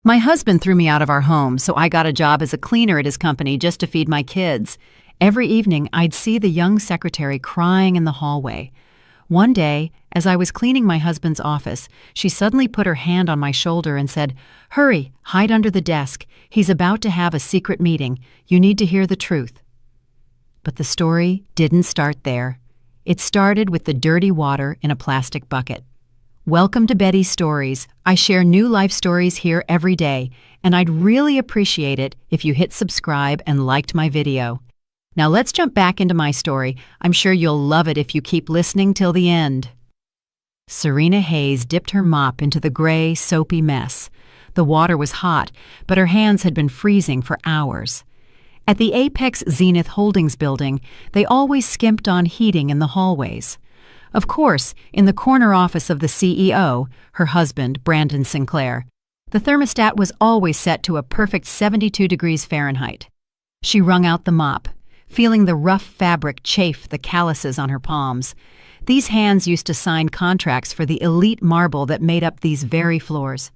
My husband threw me out of our home, so I got a job as a cleaner at his company just to feed my kids. Every evening, I'd see the young secretary crying in the hallway. One day, as I was cleaning my husband's office, she suddenly put her hand on my shoulder and said, "Hurry, hide under the desk. He's about to have a secret meeting. You need to hear the truth." But the story didn't start there. It started with the dirty water in a plastic bucket. Welcome to Betty's Stories. I share new life stories here every day, and I'd really appreciate it if you hit subscribe and liked my video. Now let's jump back into my story. I'm sure you'll love it if you keep listening till the end. Serena Hayes dipped her mop into the gray, soapy mess. The water was hot, but her hands had been freezing for hours. At the Apex Zenith Holdings building, they always skimped on heating in the hallways. Of course, in the corner office of the CEO, her husband, Brandon Sinclair, the thermostat was always set to a perfect 72 degrees Fahrenheit. She wrung out the mop, feeling the rough fabric chafe the calluses on her palms. These hands used to sign contracts for the elite marble that made up these very floors.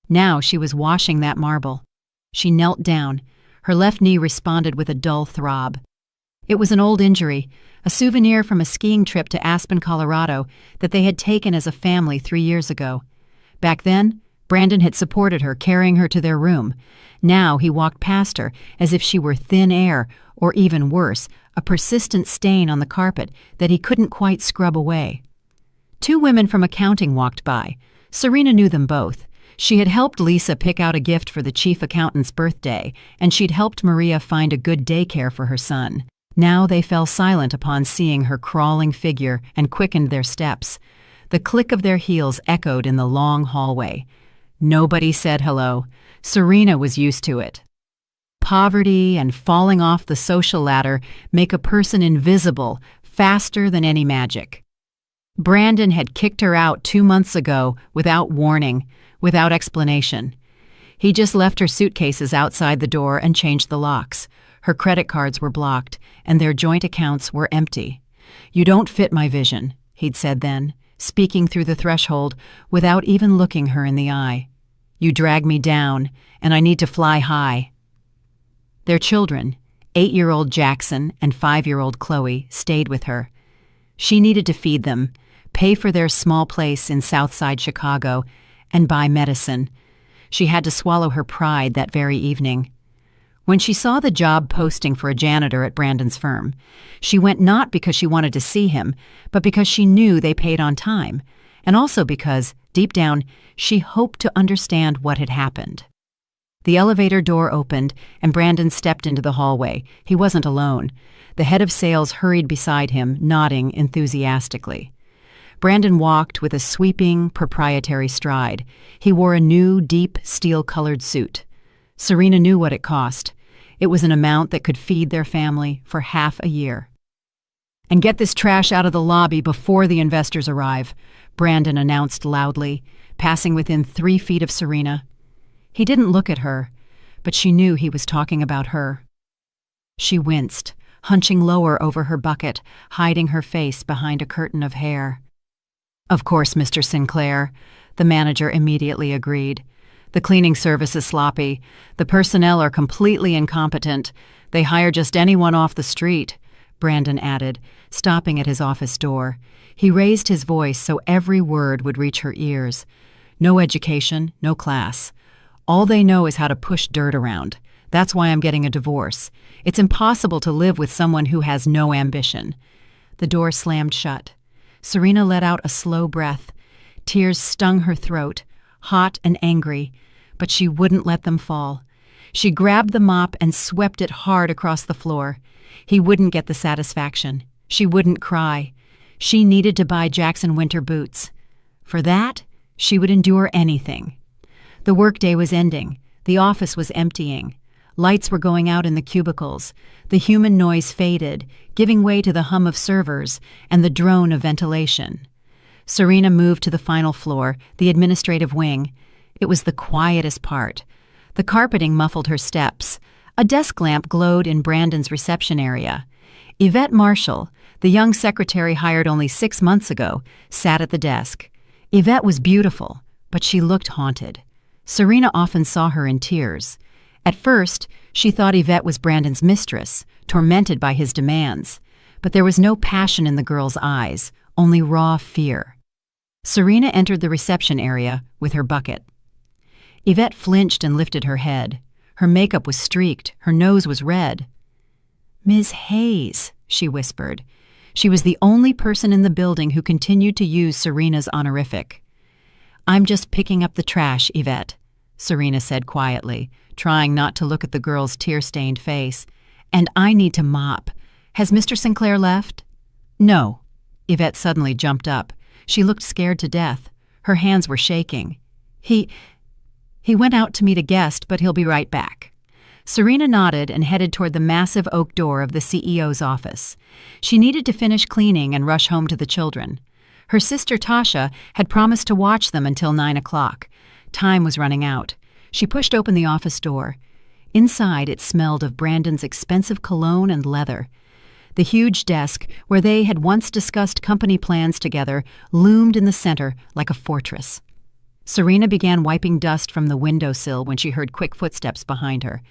Now she was washing that marble. She knelt down. Her left knee responded with a dull throb. It was an old injury, a souvenir from a skiing trip to Aspen, Colorado, that they had taken as a family 3 years ago. Back then, Brandon had supported her, carrying her to their room. Now he walked past her as if she were thin air, or even worse, a persistent stain on the carpet that he couldn't quite scrub away. 2 women from accounting walked by. Serena knew them both. She had helped Lisa pick out a gift for the chief accountant's birthday, and she'd helped Maria find a good daycare for her son. Now they fell silent upon seeing her crawling figure and quickened their steps. The click of their heels echoed in the long hallway. Nobody said hello. Serena was used to it. Poverty and falling off the social ladder make a person invisible faster than any magic. Brandon had kicked her out 2 months ago without warning, without explanation. He just left her suitcases outside the door and changed the locks. Her credit cards were blocked, and their joint accounts were empty. "You don't fit my vision," he'd said then, speaking through the threshold without even looking her in the eye. "You drag me down, and I need to fly high." Their children, 8-year-old Jackson and 5-year-old Chloe, stayed with her. She needed to feed them, pay for their small place in Southside Chicago, and buy medicine. She had to swallow her pride that very evening. When she saw the job posting for a janitor at Brandon's firm, she went not because she wanted to see him, but because she knew they paid on time, and also because, deep down, she hoped to understand what had happened. The elevator door opened, and Brandon stepped into the hallway. He wasn't alone. The head of sales hurried beside him, nodding enthusiastically. Brandon walked with a sweeping, proprietary stride. He wore a new, deep, steel-colored suit. Serena knew what it cost. It was an amount that could feed their family for half a year. "And get this trash out of the lobby before the investors arrive," Brandon announced loudly, passing within 3 feet of Serena. He didn't look at her, but she knew he was talking about her. She winced, hunching lower over her bucket, hiding her face behind a curtain of hair. "Of course, Mr. Sinclair," the manager immediately agreed. "The cleaning service is sloppy. The personnel are completely incompetent. They hire just anyone off the street," Brandon added, stopping at his office door. He raised his voice so every word would reach her ears. "No education, no class. All they know is how to push dirt around. That's why I'm getting a divorce. It's impossible to live with someone who has no ambition." The door slammed shut. Serena let out a slow breath. Tears stung her throat, hot and angry, but she wouldn't let them fall. She grabbed the mop and swept it hard across the floor. He wouldn't get the satisfaction. She wouldn't cry. She needed to buy Jackson winter boots. For that, she would endure anything. The workday was ending. The office was emptying. Lights were going out in the cubicles. The human noise faded, giving way to the hum of servers and the drone of ventilation. Serena moved to the final floor, the administrative wing. It was the quietest part. The carpeting muffled her steps. A desk lamp glowed in Brandon's reception area. Yvette Marshall, the young secretary hired only 6 months ago, sat at the desk. Yvette was beautiful, but she looked haunted. Serena often saw her in tears. At first, she thought Yvette was Brandon's mistress, tormented by his demands. But there was no passion in the girl's eyes, only raw fear. Serena entered the reception area with her bucket. Yvette flinched and lifted her head. Her makeup was streaked, her nose was red. "Ms. Hayes," she whispered. She was the only person in the building who continued to use Serena's honorific. "I'm just picking up the trash, Yvette," Serena said quietly, trying not to look at the girl's tear-stained face. "And I need to mop. Has Mr. Sinclair left?" "No." Yvette suddenly jumped up. She looked scared to death. Her hands were shaking. He went out to meet a guest, but he'll be right back." Serena nodded and headed toward the massive oak door of the CEO's office. She needed to finish cleaning and rush home to the children. Her sister Tasha had promised to watch them until 9 o'clock. Time was running out. She pushed open the office door. Inside, it smelled of Brandon's expensive cologne and leather. The huge desk, where they had once discussed company plans together, loomed in the center like a fortress. Serena began wiping dust from the windowsill when she heard quick footsteps behind her.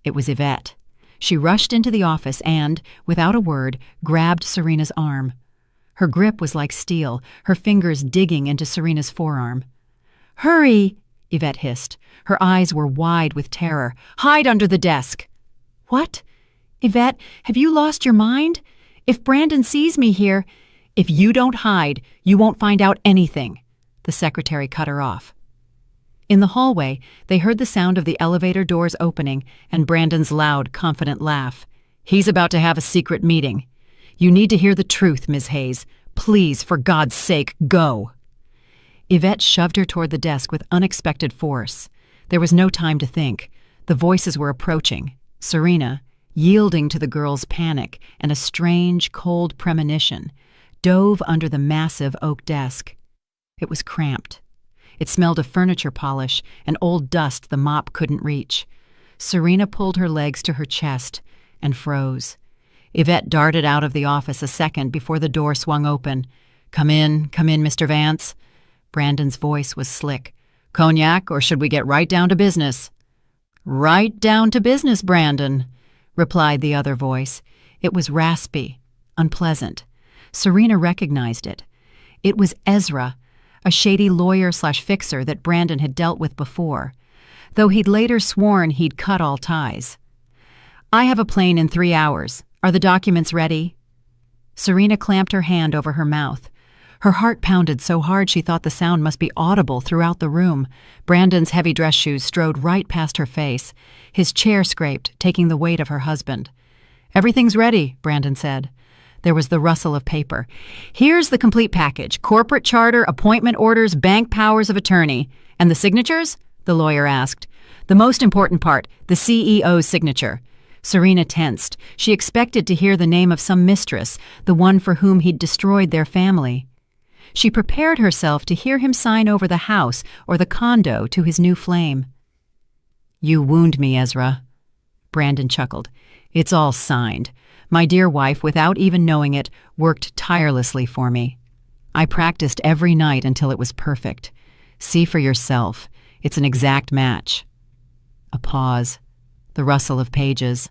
It was Yvette. She rushed into the office and, without a word, grabbed Serena's arm. Her grip was like steel, her fingers digging into Serena's forearm. "Hurry!" Yvette hissed. Her eyes were wide with terror. "Hide under the desk!" "What? Yvette, have you lost your mind? If Brandon sees me here—" "If you don't hide, you won't find out anything," the secretary cut her off. In the hallway, they heard the sound of the elevator doors opening and Brandon's loud, confident laugh. "He's about to have a secret meeting. You need to hear the truth, Ms. Hayes. Please, for God's sake, go." Yvette shoved her toward the desk with unexpected force. There was no time to think. The voices were approaching. Serena, yielding to the girl's panic and a strange, cold premonition, dove under the massive oak desk. It was cramped. It smelled of furniture polish and old dust the mop couldn't reach. Serena pulled her legs to her chest and froze. Yvette darted out of the office a second before the door swung open. Come in, Mr. Vance." Brandon's voice was slick. "Cognac, or should we get right down to business?" "Right down to business, Brandon," replied the other voice. It was raspy, unpleasant. Serena recognized it. It was Ezra, a shady lawyer/fixer that Brandon had dealt with before, though he'd later sworn he'd cut all ties. "I have a plane in 3 hours. Are the documents ready?" Serena clamped her hand over her mouth. Her heart pounded so hard she thought the sound must be audible throughout the room. Brandon's heavy dress shoes strode right past her face. His chair scraped, taking the weight of her husband. "Everything's ready," Brandon said. There was the rustle of paper. "Here's the complete package: corporate charter, appointment orders, bank powers of attorney." "And the signatures?" the lawyer asked. "The most important part, the CEO's signature." Serena tensed. She expected to hear the name of some mistress, the one for whom he'd destroyed their family. She prepared herself to hear him sign over the house or the condo to his new flame. "You wound me, Ezra." Brandon chuckled. "It's all signed. My dear wife, without even knowing it, worked tirelessly for me. I practiced every night until it was perfect. See for yourself. It's an exact match." A pause. The rustle of pages.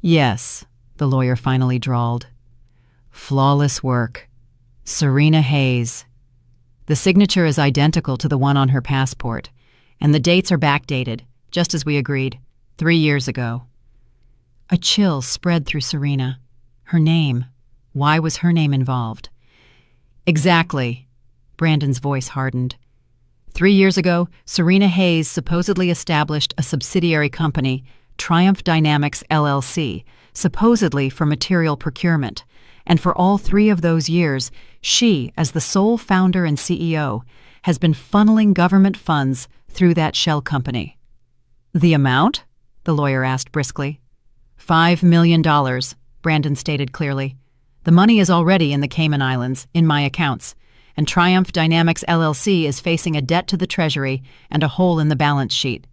"Yes," the lawyer finally drawled. "Flawless work. Serena Hayes. The signature is identical to the one on her passport, and the dates are backdated, just as we agreed, 3 years ago." A chill spread through Serena. Her name. Why was her name involved? "Exactly." Brandon's voice hardened. 3 years ago, Serena Hayes supposedly established a subsidiary company, Triumph Dynamics LLC, supposedly for material procurement. And for all 3 of those years, she, as the sole founder and CEO, has been funneling government funds through that shell company. "The amount?" the lawyer asked briskly. $5 million, Brandon stated clearly. "The money is already in the Cayman Islands, in my accounts, and Triumph Dynamics LLC is facing a debt to the Treasury and a hole in the balance sheet."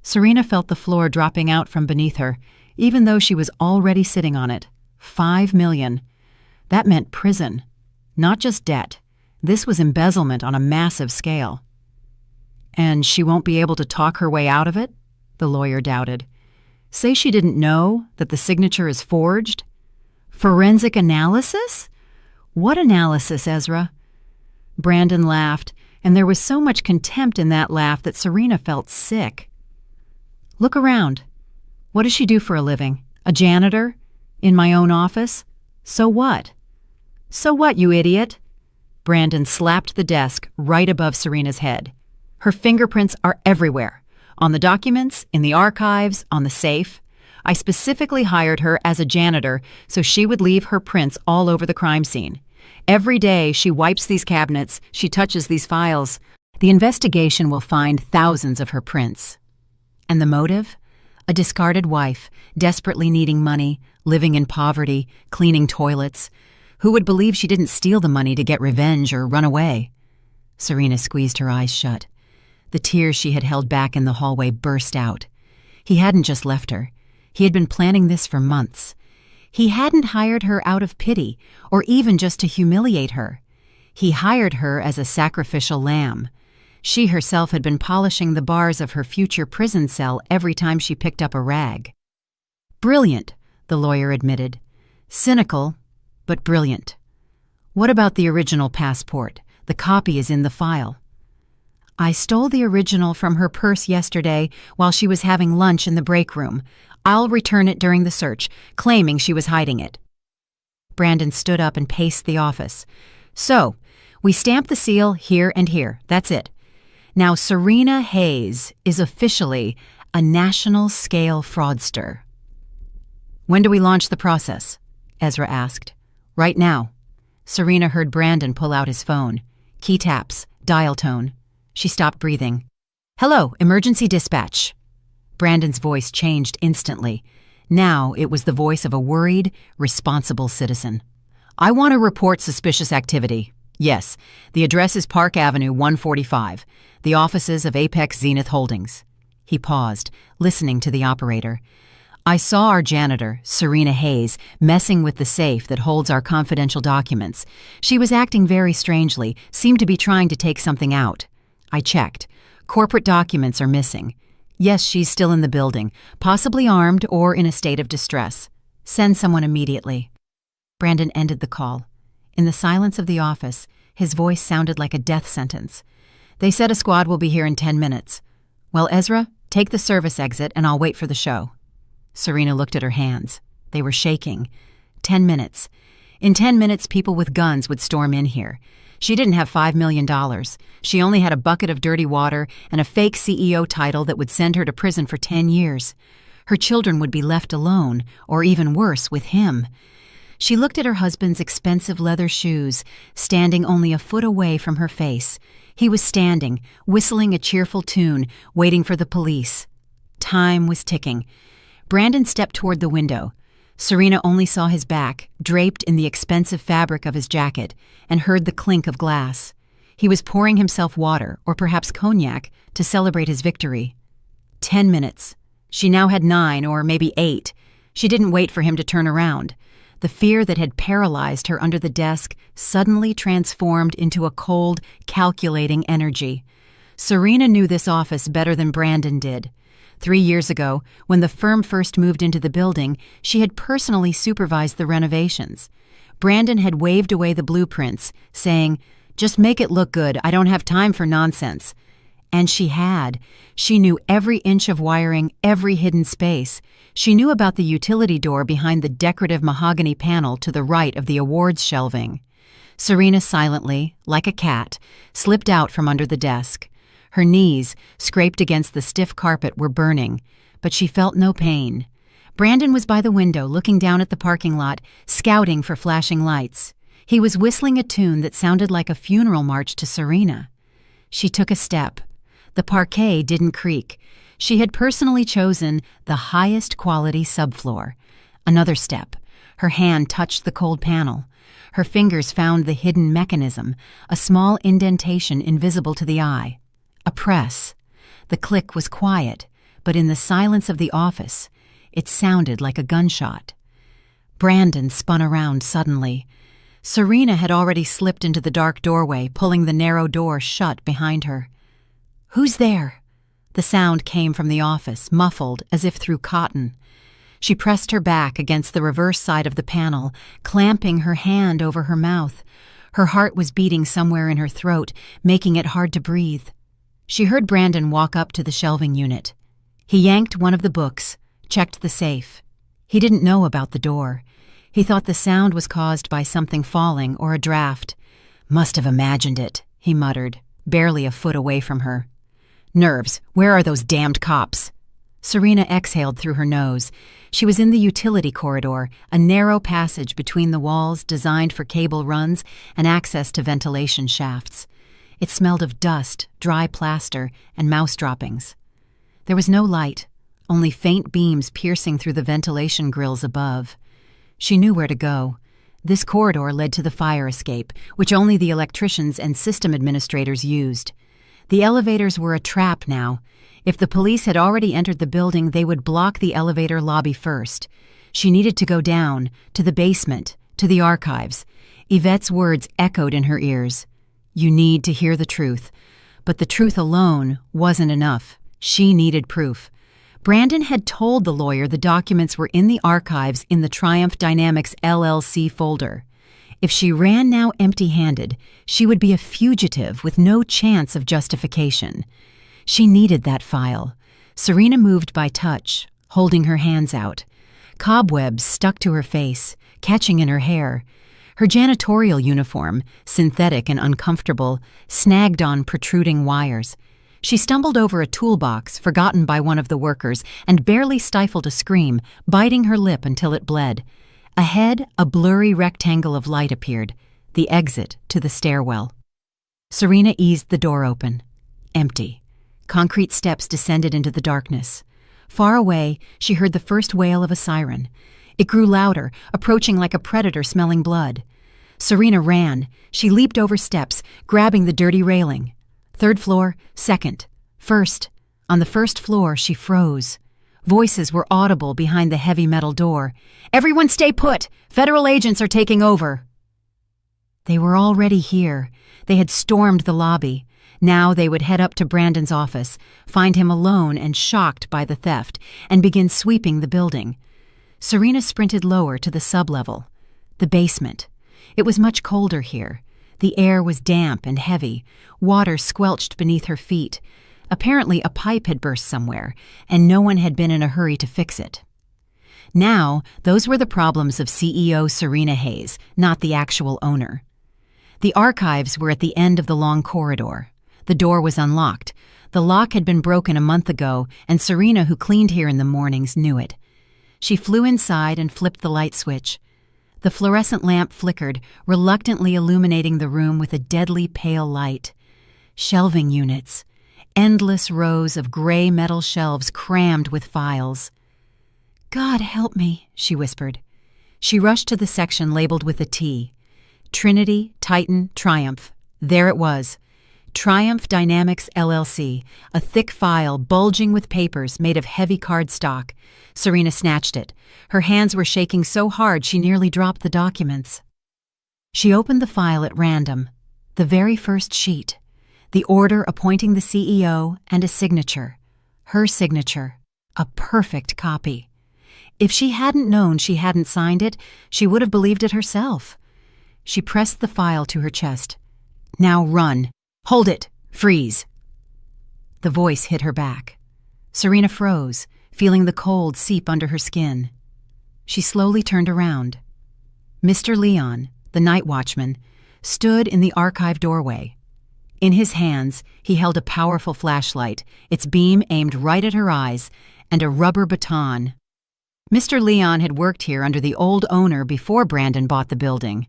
Serena felt the floor dropping out from beneath her, even though she was already sitting on it. $5 million. That meant prison. Not just debt. This was embezzlement on a massive scale. And she won't be able to talk her way out of it? The lawyer doubted. Say she didn't know that the signature is forged? Forensic analysis? What analysis, Ezra? Brandon laughed, and there was so much contempt in that laugh that Serena felt sick. Look around. What does she do for a living? A janitor? In my own office? So what? So what, you idiot? Brandon slapped the desk right above Serena's head. Her fingerprints are everywhere. On the documents, in the archives, on the safe. I specifically hired her as a janitor so she would leave her prints all over the crime scene. Every day she wipes these cabinets, she touches these files. The investigation will find thousands of her prints. And the motive? A discarded wife, desperately needing money, living in poverty, cleaning toilets. Who would believe she didn't steal the money to get revenge or run away? Serena squeezed her eyes shut. The tears she had held back in the hallway burst out. He hadn't just left her. He had been planning this for months. He hadn't hired her out of pity, or even just to humiliate her. He hired her as a sacrificial lamb. She herself had been polishing the bars of her future prison cell every time she picked up a rag. Brilliant, the lawyer admitted. Cynical, but brilliant. What about the original passport? The copy is in the file. I stole the original from her purse yesterday while she was having lunch in the break room. I'll return it during the search, claiming she was hiding it. Brandon stood up and paced the office. So, we stamp the seal here and here. That's it. Now, Serena Hayes is officially a national-scale fraudster. When do we launch the process? Ezra asked. Right now. Serena heard Brandon pull out his phone. Key taps, dial tone. She stopped breathing. Hello, emergency dispatch. Brandon's voice changed instantly. Now it was the voice of a worried, responsible citizen. I want to report suspicious activity. Yes, the address is Park Avenue 145, the offices of Apex Zenith Holdings. He paused, listening to the operator. I saw our janitor, Serena Hayes, messing with the safe that holds our confidential documents. She was acting very strangely, seemed to be trying to take something out. I checked. Corporate documents are missing. Yes, she's still in the building, possibly armed or in a state of distress. Send someone immediately. Brandon ended the call. In the silence of the office, his voice sounded like a death sentence. They said a squad will be here in 10 minutes. Well, Ezra, take the service exit and I'll wait for the show. Serena looked at her hands. They were shaking. 10 minutes. In 10 minutes, people with guns would storm in here. She didn't have $5 million. She only had a bucket of dirty water and a fake CEO title that would send her to prison for 10 years. Her children would be left alone, or even worse, with him. She looked at her husband's expensive leather shoes, standing only a foot away from her face. He was standing, whistling a cheerful tune, waiting for the police. Time was ticking. Brandon stepped toward the window. Serena only saw his back, draped in the expensive fabric of his jacket, and heard the clink of glass. He was pouring himself water, or perhaps cognac, to celebrate his victory. 10 minutes. She now had 9 or maybe 8. She didn't wait for him to turn around. The fear that had paralyzed her under the desk suddenly transformed into a cold, calculating energy. Serena knew this office better than Brandon did. 3 years ago, when the firm first moved into the building, she had personally supervised the renovations. Brandon had waved away the blueprints, saying, "Just make it look good. I don't have time for nonsense." And she had. She knew every inch of wiring, every hidden space. She knew about the utility door behind the decorative mahogany panel to the right of the awards shelving. Serena silently, like a cat, slipped out from under the desk. Her knees, scraped against the stiff carpet, were burning, but she felt no pain. Brandon was by the window, looking down at the parking lot, scouting for flashing lights. He was whistling a tune that sounded like a funeral march to Serena. She took a step. The parquet didn't creak. She had personally chosen the highest quality subfloor. Another step. Her hand touched the cold panel. Her fingers found the hidden mechanism, a small indentation invisible to the eye. A press. The click was quiet, but in the silence of the office, it sounded like a gunshot. Brandon spun around suddenly. Serena had already slipped into the dark doorway, pulling the narrow door shut behind her. "Who's there?" The sound came from the office, muffled as if through cotton. She pressed her back against the reverse side of the panel, clamping her hand over her mouth. Her heart was beating somewhere in her throat, making it hard to breathe. She heard Brandon walk up to the shelving unit. He yanked one of the books, checked the safe. He didn't know about the door. He thought the sound was caused by something falling or a draft. "Must have imagined it," he muttered, barely a foot away from her. "Nerves, where are those damned cops?" Serena exhaled through her nose. She was in the utility corridor, a narrow passage between the walls designed for cable runs and access to ventilation shafts. It smelled of dust, dry plaster, and mouse droppings. There was no light, only faint beams piercing through the ventilation grills above. She knew where to go. This corridor led to the fire escape, which only the electricians and system administrators used. The elevators were a trap now. If the police had already entered the building, they would block the elevator lobby first. She needed to go down, to the basement, to the archives. Yvette's words echoed in her ears. "You need to hear the truth." But the truth alone wasn't enough. She needed proof. Brandon had told the lawyer the documents were in the archives in the Triumph Dynamics LLC folder. If she ran now empty-handed, she would be a fugitive with no chance of justification. She needed that file. Serena moved by touch, holding her hands out. Cobwebs stuck to her face, catching in her hair. Her janitorial uniform, synthetic and uncomfortable, snagged on protruding wires. She stumbled over a toolbox forgotten by one of the workers and barely stifled a scream, biting her lip until it bled. Ahead, a blurry rectangle of light appeared, the exit to the stairwell. Serena eased the door open. Empty. Concrete steps descended into the darkness. Far away, she heard the first wail of a siren. It grew louder, approaching like a predator smelling blood. Serena ran. She leaped over steps, grabbing the dirty railing. Third floor, second, first. On the first floor, she froze. Voices were audible behind the heavy metal door. "Everyone stay put! Federal agents are taking over!" They were already here. They had stormed the lobby. Now they would head up to Brandon's office, find him alone and shocked by the theft, and begin sweeping the building. Serena sprinted lower to the sublevel, the basement. It was much colder here. The air was damp and heavy. Water squelched beneath her feet. Apparently a pipe had burst somewhere, and no one had been in a hurry to fix it. Now, those were the problems of CEO Serena Hayes, not the actual owner. The archives were at the end of the long corridor. The door was unlocked. The lock had been broken a month ago, and Serena, who cleaned here in the mornings, knew it. She flew inside and flipped the light switch. The fluorescent lamp flickered, reluctantly illuminating the room with a deadly pale light. Shelving units. Endless rows of gray metal shelves crammed with files. "God help me," she whispered. She rushed to the section labeled with a T. Trinity, Titan, Triumph. There it was. Triumph Dynamics LLC, a thick file bulging with papers made of heavy cardstock. Serena snatched it. Her hands were shaking so hard she nearly dropped the documents. She opened the file at random. The very first sheet. The order appointing the CEO and a signature. Her signature. A perfect copy. If she hadn't known she hadn't signed it, she would have believed it herself. She pressed the file to her chest. "Now run. Hold it! Freeze!" The voice hit her back. Serena froze, feeling the cold seep under her skin. She slowly turned around. Mr. Leon, the night watchman, stood in the archive doorway. In his hands, he held a powerful flashlight, its beam aimed right at her eyes, and a rubber baton. Mr. Leon had worked here under the old owner before Brandon bought the building.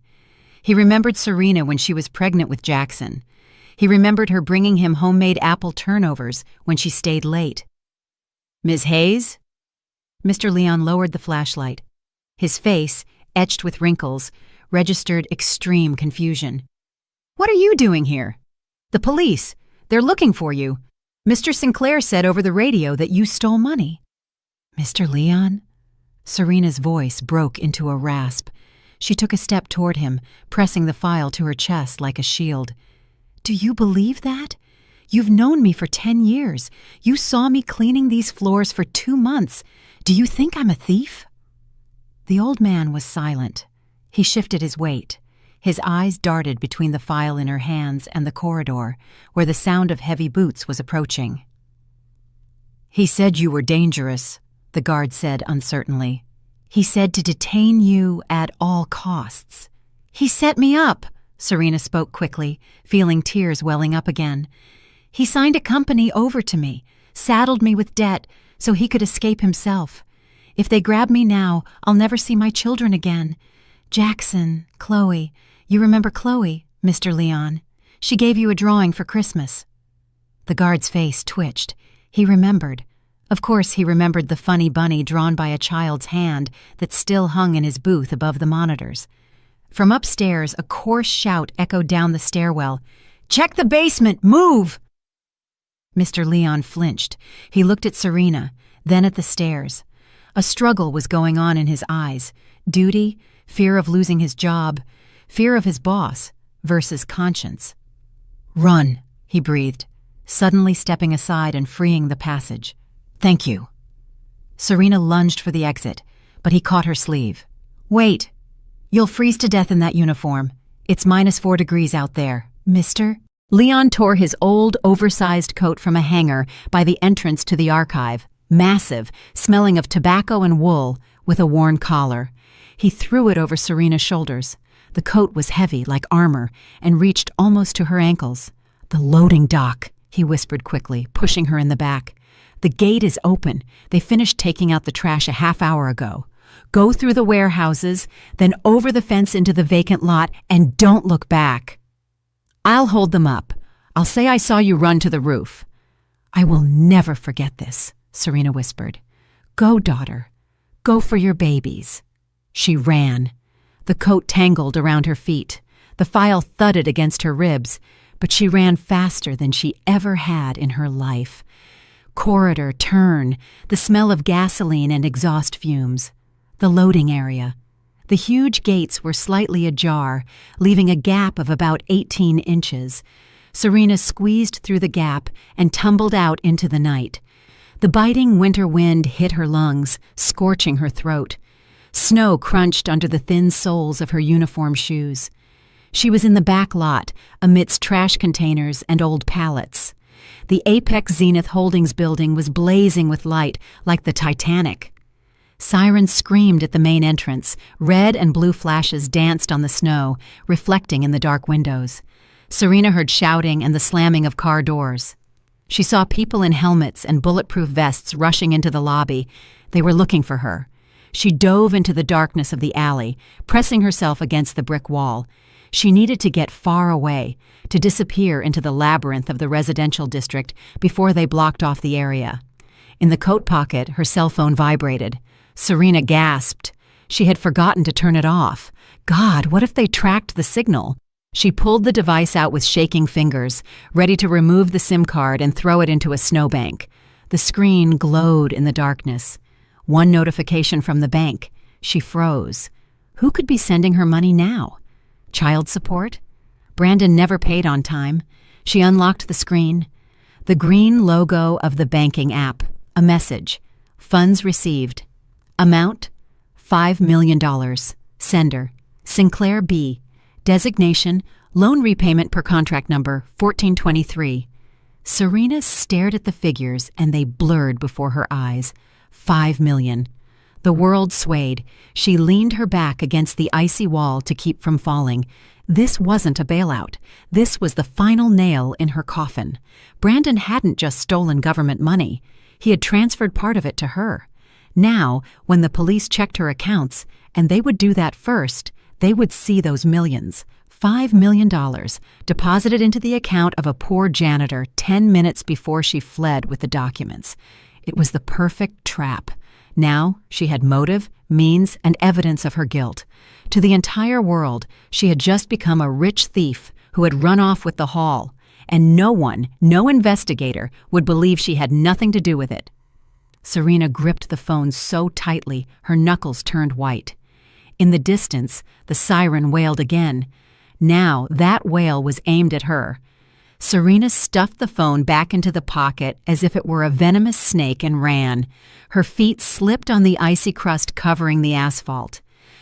He remembered Serena when she was pregnant with Jackson. He remembered her bringing him homemade apple turnovers when she stayed late. "Ms. Hayes?" Mr. Leon lowered the flashlight. His face, etched with wrinkles, registered extreme confusion. "What are you doing here?" "The police. They're looking for you. Mr. Sinclair said over the radio that you stole money." "Mr. Leon?" Serena's voice broke into a rasp. She took a step toward him, pressing the file to her chest like a shield. "Do you believe that? You've known me for 10 years. You saw me cleaning these floors for 2 months. Do you think I'm a thief?" The old man was silent. He shifted his weight. His eyes darted between the file in her hands and the corridor, where the sound of heavy boots was approaching. "He said you were dangerous," the guard said uncertainly. "He said to detain you at all costs." "He set me up," Serena spoke quickly, feeling tears welling up again. "He signed a company over to me, saddled me with debt so he could escape himself. If they grab me now, I'll never see my children again. Jackson, Chloe, you remember Chloe, Mr. Leon? She gave you a drawing for Christmas." The guard's face twitched. He remembered. Of course, he remembered the funny bunny drawn by a child's hand that still hung in his booth above the monitors. From upstairs, a coarse shout echoed down the stairwell. "Check the basement! Move!" Mr. Leon flinched. He looked at Serena, then at the stairs. A struggle was going on in his eyes. Duty, fear of losing his job, fear of his boss, versus conscience. "Run," he breathed, suddenly stepping aside and freeing the passage. "Thank you." Serena lunged for the exit, but he caught her sleeve. "Wait. You'll freeze to death in that uniform. It's -4 degrees out there, mister." Leon tore his old, oversized coat from a hanger by the entrance to the archive, massive, smelling of tobacco and wool, with a worn collar. He threw it over Serena's shoulders. The coat was heavy, like armor, and reached almost to her ankles. "The loading dock," he whispered quickly, pushing her in the back. "The gate is open. They finished taking out the trash a half hour ago. Go through the warehouses, then over the fence into the vacant lot, and don't look back." "I'll hold them up. I'll say I saw you run to the roof." "I will never forget this," Serena whispered. "Go, daughter. Go for your babies." She ran. The coat tangled around her feet. The file thudded against her ribs, but she ran faster than she ever had in her life. Corridor, turn, the smell of gasoline and exhaust fumes. The loading area. The huge gates were slightly ajar, leaving a gap of about 18 inches. Serena squeezed through the gap and tumbled out into the night. The biting winter wind hit her lungs, scorching her throat. Snow crunched under the thin soles of her uniform shoes. She was in the back lot, amidst trash containers and old pallets. The Apex Zenith Holdings building was blazing with light, like the Titanic. Sirens screamed at the main entrance. Red and blue flashes danced on the snow, reflecting in the dark windows. Serena heard shouting and the slamming of car doors. She saw people in helmets and bulletproof vests rushing into the lobby. They were looking for her. She dove into the darkness of the alley, pressing herself against the brick wall. She needed to get far away, to disappear into the labyrinth of the residential district before they blocked off the area. In the coat pocket, her cell phone vibrated. Serena gasped. She had forgotten to turn it off. God, what if they tracked the signal? She pulled the device out with shaking fingers, ready to remove the SIM card and throw it into a snowbank. The screen glowed in the darkness. One notification from the bank. She froze. Who could be sending her money now? Child support? Brandon never paid on time. She unlocked the screen. The green logo of the banking app. A message. Funds received. Amount? $5 million. Sender. Sinclair B. Designation, loan repayment per contract number 1423. Serena stared at the figures and they blurred before her eyes. 5 million. The world swayed. She leaned her back against the icy wall to keep from falling. This wasn't a bailout. This was the final nail in her coffin. Brandon hadn't just stolen government money. He had transferred part of it to her. Now, when the police checked her accounts, and they would do that first, they would see those millions. $5 million deposited into the account of a poor janitor 10 minutes before she fled with the documents. It was the perfect trap. Now she had motive, means, and evidence of her guilt. To the entire world, she had just become a rich thief who had run off with the haul, and no one, no investigator, would believe she had nothing to do with it. Serena gripped the phone so tightly her knuckles turned white. In the distance, the siren wailed again. Now that wail was aimed at her. Serena stuffed the phone back into the pocket as if it were a venomous snake and ran. Her feet slipped on the icy crust covering the asphalt.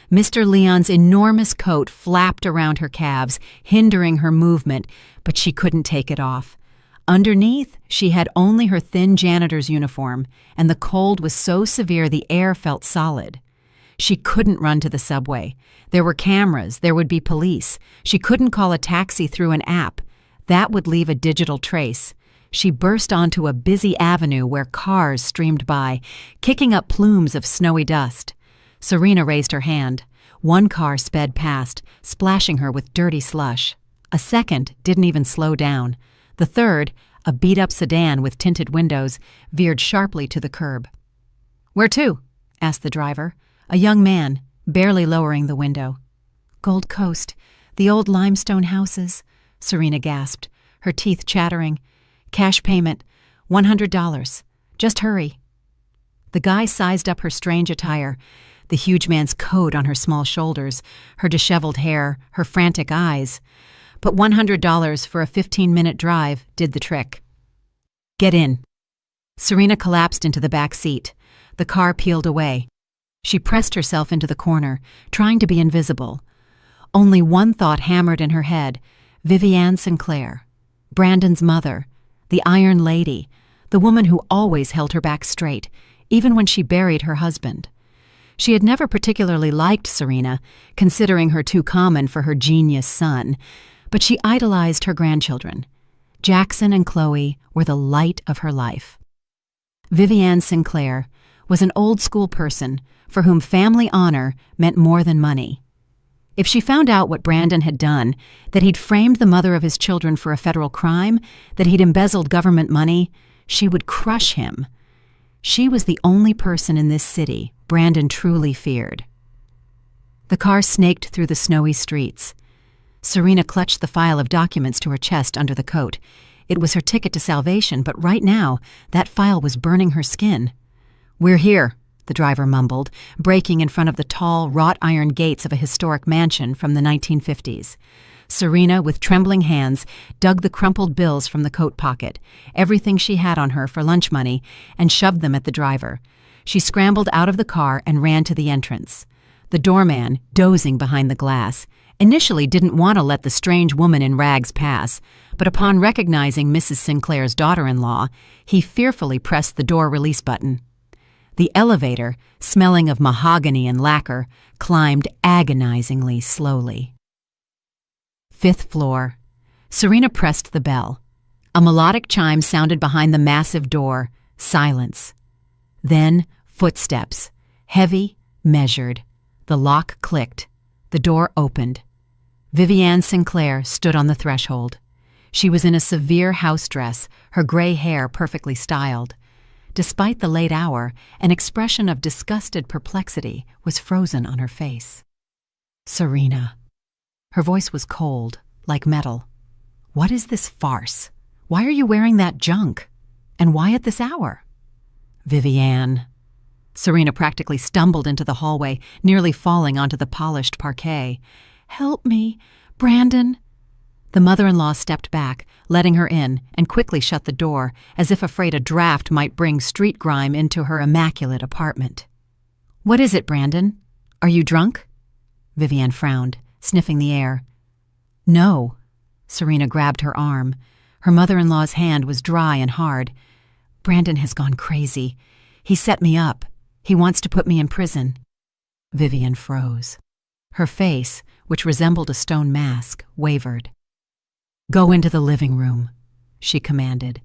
Mr. Leon's enormous coat flapped around her calves, hindering her movement, but she couldn't take it off. Underneath, she had only her thin janitor's uniform, and the cold was so severe the air felt solid. She couldn't run to the subway. There were cameras, there would be police. She couldn't call a taxi through an app. That would leave a digital trace. She burst onto a busy avenue where cars streamed by, kicking up plumes of snowy dust. Serena raised her hand. One car sped past, splashing her with dirty slush. A second didn't even slow down. The third, a beat-up sedan with tinted windows, veered sharply to the curb. "Where to?" asked the driver, a young man, barely lowering the window. "Gold Coast, the old limestone houses," Serena gasped, her teeth chattering. "Cash payment, $100. Just hurry." The guy sized up her strange attire, the huge man's coat on her small shoulders, her disheveled hair, her frantic eyes. But $100 for a 15-minute drive did the trick. "Get in." Serena collapsed into the back seat. The car peeled away. She pressed herself into the corner, trying to be invisible. Only one thought hammered in her head: Vivian Sinclair, Brandon's mother, the Iron Lady, the woman who always held her back straight, even when she buried her husband. She had never particularly liked Serena, considering her too common for her genius son, but she idolized her grandchildren. Jackson and Chloe were the light of her life. Vivian Sinclair was an old-school person for whom family honor meant more than money. If she found out what Brandon had done, that he'd framed the mother of his children for a federal crime, that he'd embezzled government money, she would crush him. She was the only person in this city Brandon truly feared. The car snaked through the snowy streets. Serena clutched the file of documents to her chest under the coat. It was her ticket to salvation, but right now, that file was burning her skin. "We're here," the driver mumbled, braking in front of the tall, wrought-iron gates of a historic mansion from the 1950s. Serena, with trembling hands, dug the crumpled bills from the coat pocket, everything she had on her for lunch money, and shoved them at the driver. She scrambled out of the car and ran to the entrance. The doorman, dozing behind the glass, initially didn't want to let the strange woman in rags pass, but upon recognizing Mrs. Sinclair's daughter-in-law, he fearfully pressed the door release button. The elevator, smelling of mahogany and lacquer, climbed agonizingly slowly. 5th floor. Serena pressed the bell. A melodic chime sounded behind the massive door. Silence. Then footsteps. Heavy, measured. The lock clicked. The door opened. Vivian Sinclair stood on the threshold. She was in a severe house dress, her gray hair perfectly styled. Despite the late hour, an expression of disgusted perplexity was frozen on her face. "Serena." Her voice was cold, like metal. "What is this farce? Why are you wearing that junk? And why at this hour?" "Vivian." Serena practically stumbled into the hallway, nearly falling onto the polished parquet. "Help me, Brandon." The mother-in-law stepped back, letting her in, and quickly shut the door, as if afraid a draft might bring street grime into her immaculate apartment. "What is it, Brandon? Are you drunk?" Vivian frowned, sniffing the air. "No." Serena grabbed her arm. Her mother-in-law's hand was dry and hard. "Brandon has gone crazy. He set me up. He wants to put me in prison." Vivian froze. Her face, which resembled a stone mask, wavered. "Go into the living room," she commanded.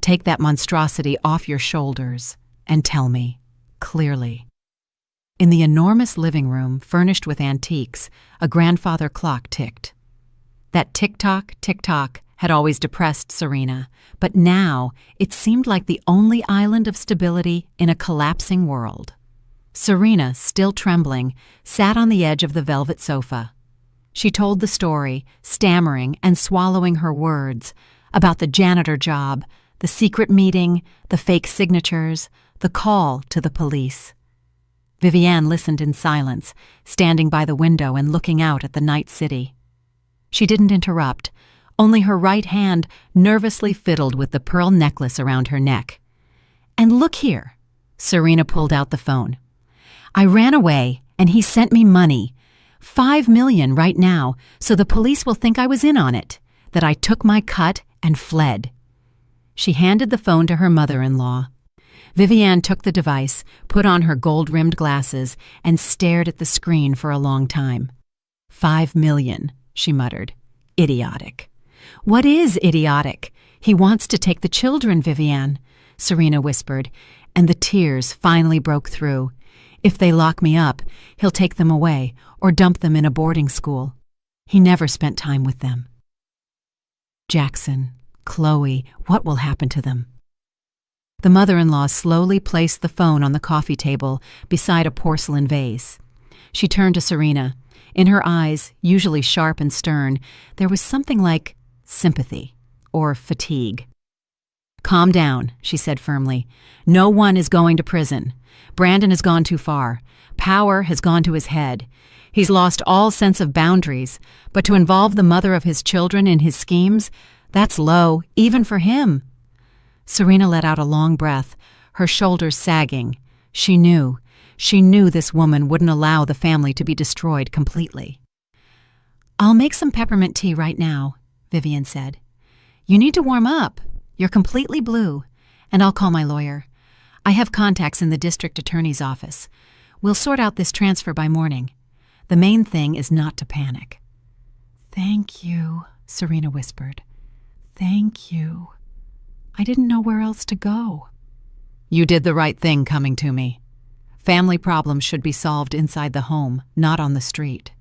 "Take that monstrosity off your shoulders and tell me, clearly." In the enormous living room, furnished with antiques, a grandfather clock ticked. That tick-tock, tick-tock had always depressed Serena, but now it seemed like the only island of stability in a collapsing world. Serena, still trembling, sat on the edge of the velvet sofa. She told the story, stammering and swallowing her words, about the janitor job, the secret meeting, the fake signatures, the call to the police. Vivian listened in silence, standing by the window and looking out at the night city. She didn't interrupt, Only her right hand nervously fiddled with the pearl necklace around her neck. "And look here." Serena pulled out the phone. "I ran away, and he sent me money. $5 million right now, so the police will think I was in on it, that I took my cut and fled." She handed the phone to her mother-in-law. Vivian took the device, put on her gold-rimmed glasses, and stared at the screen for a long time. $5 million, she muttered. Idiotic. "What is idiotic? He wants to take the children, Vivian," Serena whispered, and the tears finally broke through. "If they lock me up, he'll take them away or dump them in a boarding school. He never spent time with them. Jackson, Chloe, what will happen to them?" The mother-in-law slowly placed the phone on the coffee table beside a porcelain vase. She turned to Serena. In her eyes, usually sharp and stern, there was something like sympathy or fatigue. "Calm down," she said firmly. "No one is going to prison. Brandon has gone too far. Power has gone to his head. He's lost all sense of boundaries, but to involve the mother of his children in his schemes, that's low, even for him." Serena let out a long breath, her shoulders sagging. She knew this woman wouldn't allow the family to be destroyed completely. "I'll make some peppermint tea right now," Vivian said. "You need to warm up. You're completely blue. And I'll call my lawyer. I have contacts in the district attorney's office. We'll sort out this transfer by morning. The main thing is not to panic." "Thank you," Serena whispered. "Thank you. I didn't know where else to go." "You did the right thing coming to me. Family problems should be solved inside the home, not on the street.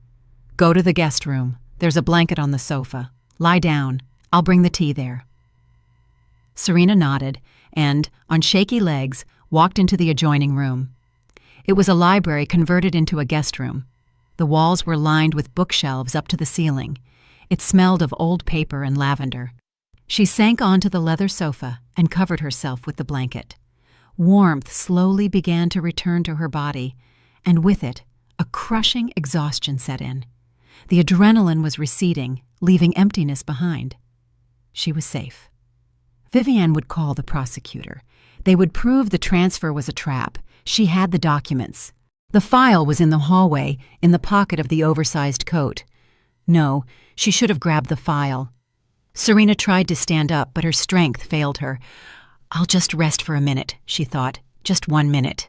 Go to the guest room. There's a blanket on the sofa. Lie down. I'll bring the tea there." Serena nodded and, on shaky legs, walked into the adjoining room. It was a library converted into a guest room. The walls were lined with bookshelves up to the ceiling. It smelled of old paper and lavender. She sank onto the leather sofa and covered herself with the blanket. Warmth slowly began to return to her body, and with it, a crushing exhaustion set in. The adrenaline was receding, leaving emptiness behind. She was safe. Vivian would call the prosecutor. They would prove the transfer was a trap. She had the documents. The file was in the hallway, in the pocket of the oversized coat. No, she should have grabbed the file. Serena tried to stand up, but her strength failed her. "I'll just rest for a minute," she thought. "Just 1 minute."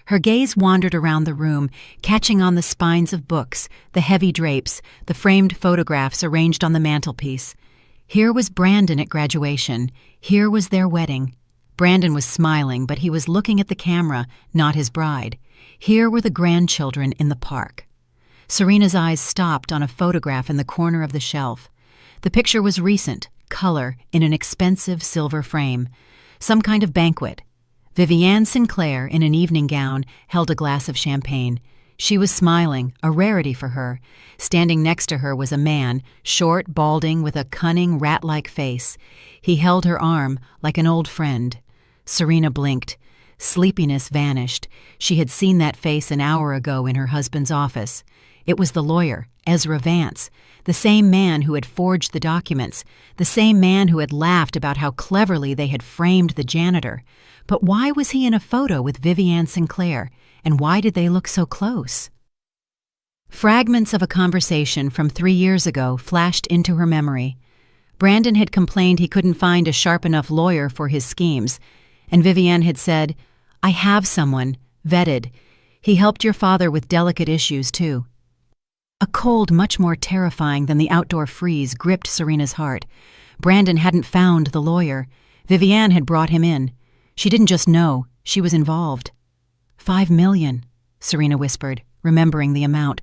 Her gaze wandered around the room, catching on the spines of books, the heavy drapes, the framed photographs arranged on the mantelpiece. Here was Brandon at graduation. Here was their wedding. Brandon was smiling, but he was looking at the camera, not his bride. Here were the grandchildren in the park. Serena's eyes stopped on a photograph in the corner of the shelf. The picture was recent, color, in an expensive silver frame. Some kind of banquet. Vivian Sinclair, in an evening gown, held a glass of champagne. She was smiling, a rarity for her. Standing next to her was a man, short, balding, with a cunning, rat-like face. He held her arm, like an old friend. Serena blinked. Sleepiness vanished. She had seen that face an hour ago in her husband's office. It was the lawyer, Ezra Vance, the same man who had forged the documents, the same man who had laughed about how cleverly they had framed the janitor. But why was he in a photo with Vivian Sinclair, and why did they look so close? Fragments of a conversation from 3 years ago flashed into her memory. Brandon had complained he couldn't find a sharp enough lawyer for his schemes, and Vivian had said, "I have someone, vetted. He helped your father with delicate issues, too." A cold much more terrifying than the outdoor freeze gripped Serena's heart. Brandon hadn't found the lawyer. Vivian had brought him in. She didn't just know, she was involved. $5 million, Serena whispered, remembering the amount.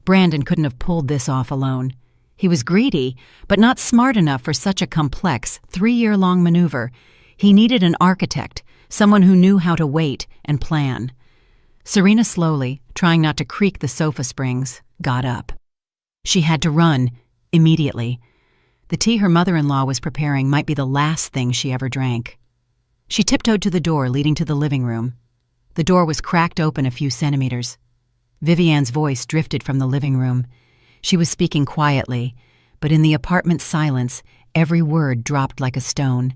Brandon couldn't have pulled this off alone. He was greedy, but not smart enough for such a complex, 3-year-long maneuver. He needed an architect, someone who knew how to wait and plan. Serena slowly, trying not to creak the sofa springs, got up. She had to run, immediately. The tea her mother-in-law was preparing might be the last thing she ever drank. She tiptoed to the door leading to the living room. The door was cracked open a few centimeters. Vivian's voice drifted from the living room. She was speaking quietly, but in the apartment's silence, every word dropped like a stone.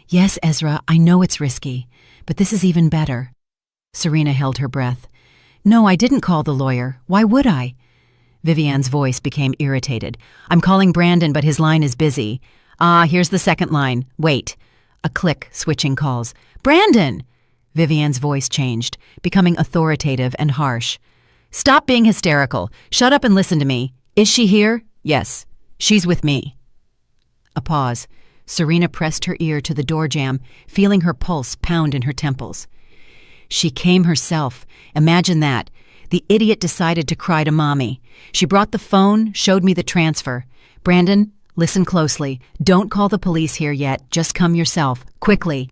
"Yes, Ezra, I know it's risky, but this is even better." Serena held her breath. "No, I didn't call the lawyer. Why would I?" Vivian's voice became irritated. "I'm calling Brandon, but his line is busy." "Ah, here's the second line. Wait." A click, switching calls. "Brandon!" Vivian's voice changed, becoming authoritative and harsh. "Stop being hysterical. Shut up and listen to me. Is she here?" "Yes. She's with me." A pause. Serena pressed her ear to the door jamb, feeling her pulse pound in her temples. She came herself. Imagine that. The idiot decided to cry to Mommy. She brought the phone, showed me the transfer. "Brandon, listen closely. Don't call the police here yet. Just come yourself. Quickly."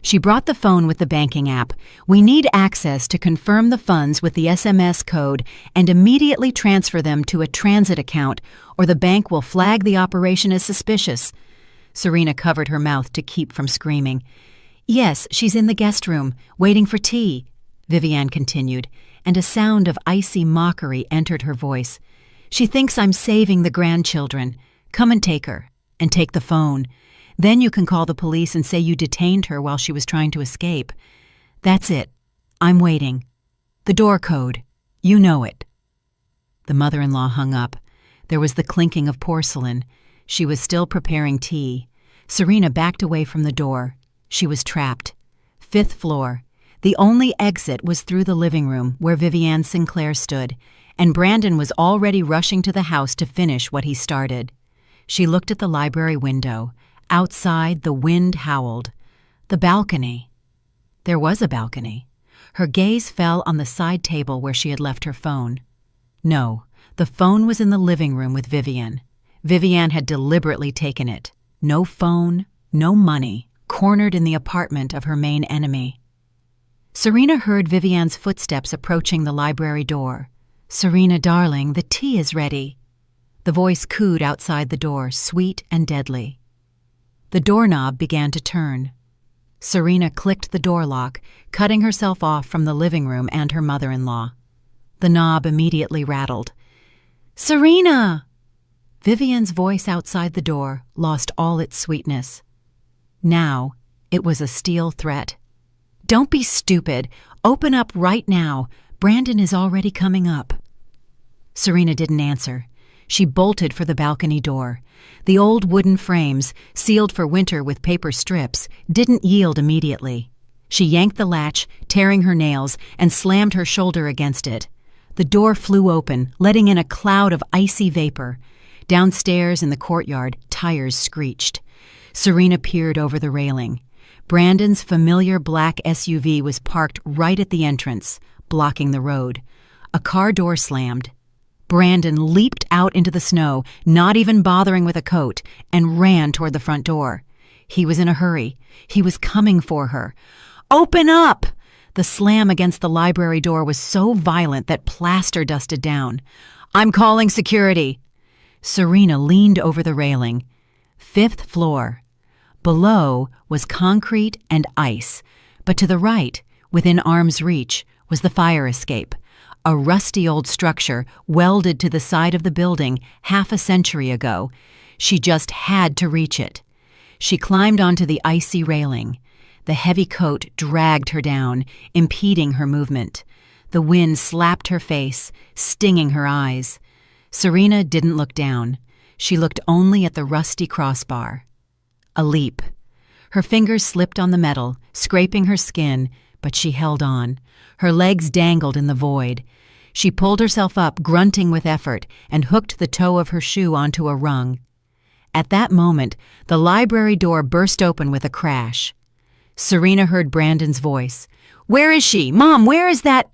She brought the phone with the banking app. "We need access to confirm the funds with the SMS code and immediately transfer them to a transit account, or the bank will flag the operation as suspicious." Serena covered her mouth to keep from screaming. "Yes, she's in the guest room, waiting for tea," Vivian continued, and a sound of icy mockery entered her voice. "She thinks I'm saving the grandchildren. Come and take her, and take the phone. Then you can call the police and say you detained her while she was trying to escape. That's it. I'm waiting. The door code. You know it." The mother-in-law hung up. There was the clinking of porcelain. She was still preparing tea. Serena backed away from the door. She was trapped. 5th floor. The only exit was through the living room where Vivian Sinclair stood, and Brandon was already rushing to the house to finish what he started. She looked at the library window. Outside, the wind howled. The balcony. There was a balcony. Her gaze fell on the side table where she had left her phone. No, the phone was in the living room with Vivian. Vivian had deliberately taken it. No phone, no money, cornered in the apartment of her main enemy. Serena heard Vivian's footsteps approaching the library door. "Serena, darling, the tea is ready." The voice cooed outside the door, sweet and deadly. The doorknob began to turn. Serena clicked the door lock, cutting herself off from the living room and her mother-in-law. The knob immediately rattled. "Serena!" Vivian's voice outside the door lost all its sweetness. Now it was a steel threat. "Don't be stupid. Open up right now. Brandon is already coming up." Serena didn't answer. She bolted for the balcony door. The old wooden frames, sealed for winter with paper strips, didn't yield immediately. She yanked the latch, tearing her nails, and slammed her shoulder against it. The door flew open, letting in a cloud of icy vapor. Downstairs in the courtyard, tires screeched. Serena peered over the railing. Brandon's familiar black SUV was parked right at the entrance, blocking the road. A car door slammed. Brandon leaped out into the snow, not even bothering with a coat, and ran toward the front door. He was in a hurry. He was coming for her. "Open up!" The slam against the library door was so violent that plaster dusted down. "I'm calling security." Serena leaned over the railing. 5th floor. Below was concrete and ice, but to the right, within arm's reach, was the fire escape, a rusty old structure welded to the side of the building half a century ago. She just had to reach it. She climbed onto the icy railing. The heavy coat dragged her down, impeding her movement. The wind slapped her face, stinging her eyes. Serena didn't look down. She looked only at the rusty crossbar. A leap. Her fingers slipped on the metal, scraping her skin, but she held on. Her legs dangled in the void. She pulled herself up, grunting with effort, and hooked the toe of her shoe onto a rung. At that moment, the library door burst open with a crash. Serena heard Brandon's voice. "Where is she? Mom, where is that?"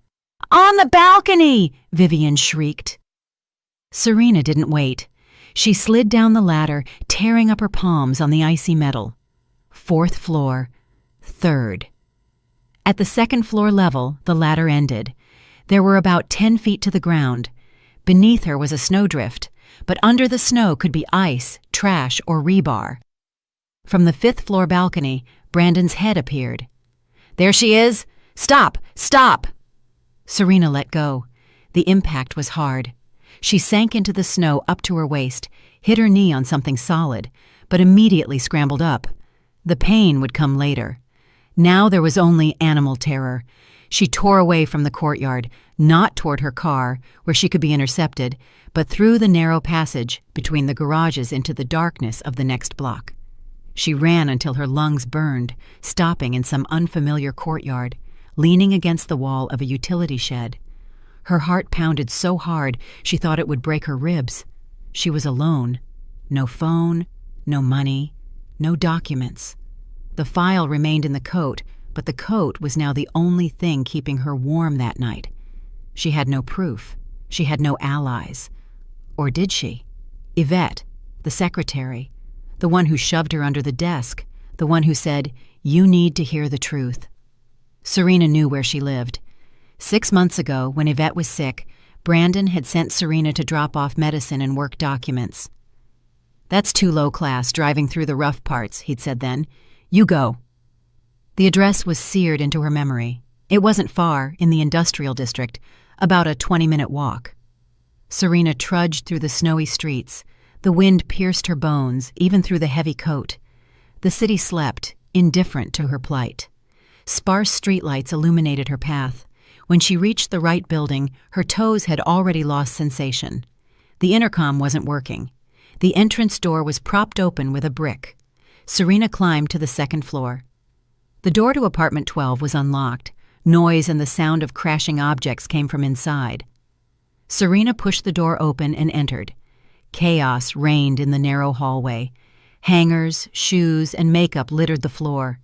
"On the balcony!" Vivian shrieked. Serena didn't wait. She slid down the ladder, tearing up her palms on the icy metal. 4th floor, 3rd. At the 2nd floor level, the ladder ended. There were about 10 feet to the ground. Beneath her was a snowdrift, but under the snow could be ice, trash, or rebar. From the 5th floor balcony, Brandon's head appeared. "There she is! Stop! Stop!" Serena let go. The impact was hard. She sank into the snow up to her waist. hit her knee on something solid, but immediately scrambled up. The pain would come later. Now there was only animal terror. She tore away from the courtyard, not toward her car, where she could be intercepted, but through the narrow passage between the garages into the darkness of the next block. She ran until her lungs burned, stopping in some unfamiliar courtyard, leaning against the wall of a utility shed. Her heart pounded so hard she thought it would break her ribs. She was alone. No phone, no money, no documents. The file remained in the coat, but the coat was now the only thing keeping her warm that night. She had no proof. She had no allies. Or did she? Yvette, the secretary, the one who shoved her under the desk, the one who said, "You need to hear the truth." Serena knew where she lived. 6 months ago, when Yvette was sick, Brandon had sent Serena to drop off medicine and work documents. "That's too low class, driving through the rough parts," he'd said then. "You go." The address was seared into her memory. It wasn't far, in the industrial district, about a 20-minute walk. Serena trudged through the snowy streets. The wind pierced her bones, even through the heavy coat. The city slept, indifferent to her plight. Sparse streetlights illuminated her path. When she reached the right building, her toes had already lost sensation. The intercom wasn't working. The entrance door was propped open with a brick. Serena climbed to the second floor. The door to apartment 12 was unlocked. Noise and the sound of crashing objects came from inside. Serena pushed the door open and entered. Chaos reigned in the narrow hallway. Hangers, shoes, and makeup littered the floor.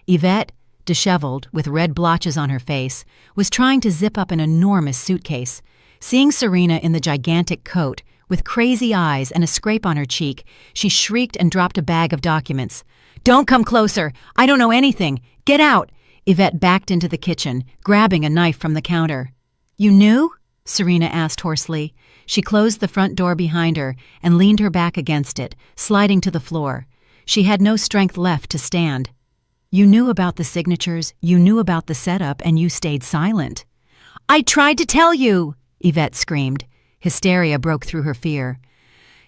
Yvette, disheveled, with red blotches on her face, was trying to zip up an enormous suitcase. Seeing Serena in the gigantic coat, with crazy eyes and a scrape on her cheek, she shrieked and dropped a bag of documents. "Don't come closer! I don't know anything! Get out!" Yvette backed into the kitchen, grabbing a knife from the counter. "You knew?" Serena asked hoarsely. She closed the front door behind her and leaned her back against it, sliding to the floor. She had no strength left to stand. "You knew about the signatures, you knew about the setup, and you stayed silent." "I tried to tell you!" Yvette screamed. Hysteria broke through her fear.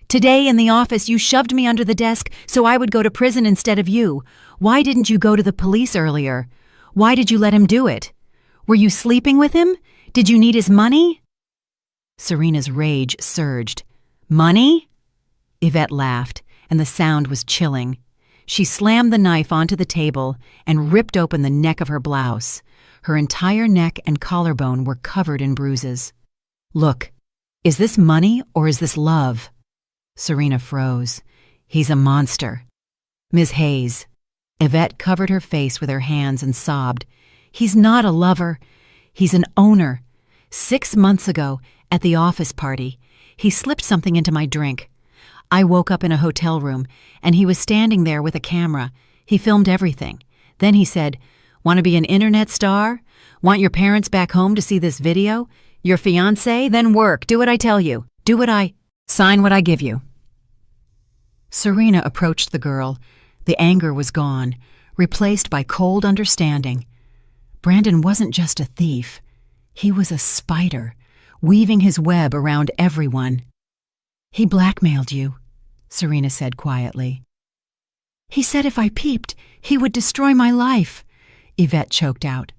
"Today in the office you shoved me under the desk so I would go to prison instead of you. Why didn't you go to the police earlier? Why did you let him do it? Were you sleeping with him? Did you need his money?" Serena's rage surged. "Money?" Yvette laughed, and the sound was chilling. She slammed the knife onto the table and ripped open the neck of her blouse. Her entire neck and collarbone were covered in bruises. "Look, is this money or is this love?" Serena froze. "He's a monster." "Ms. Hayes." Yvette covered her face with her hands and sobbed. "He's not a lover. He's an owner. 6 months ago, at the office party, he slipped something into my drink. I woke up in a hotel room, and he was standing there with a camera. He filmed everything. Then he said, 'Want to be an internet star? Want your parents back home to see this video? Your fiancé? Then work. Do what I tell you. Sign what I give you.'" Serena approached the girl. The anger was gone, replaced by cold understanding. Brandon wasn't just a thief. He was a spider, weaving his web around everyone. "He blackmailed you," Serena said quietly. "He said if I peeped, he would destroy my life," Yvette choked out.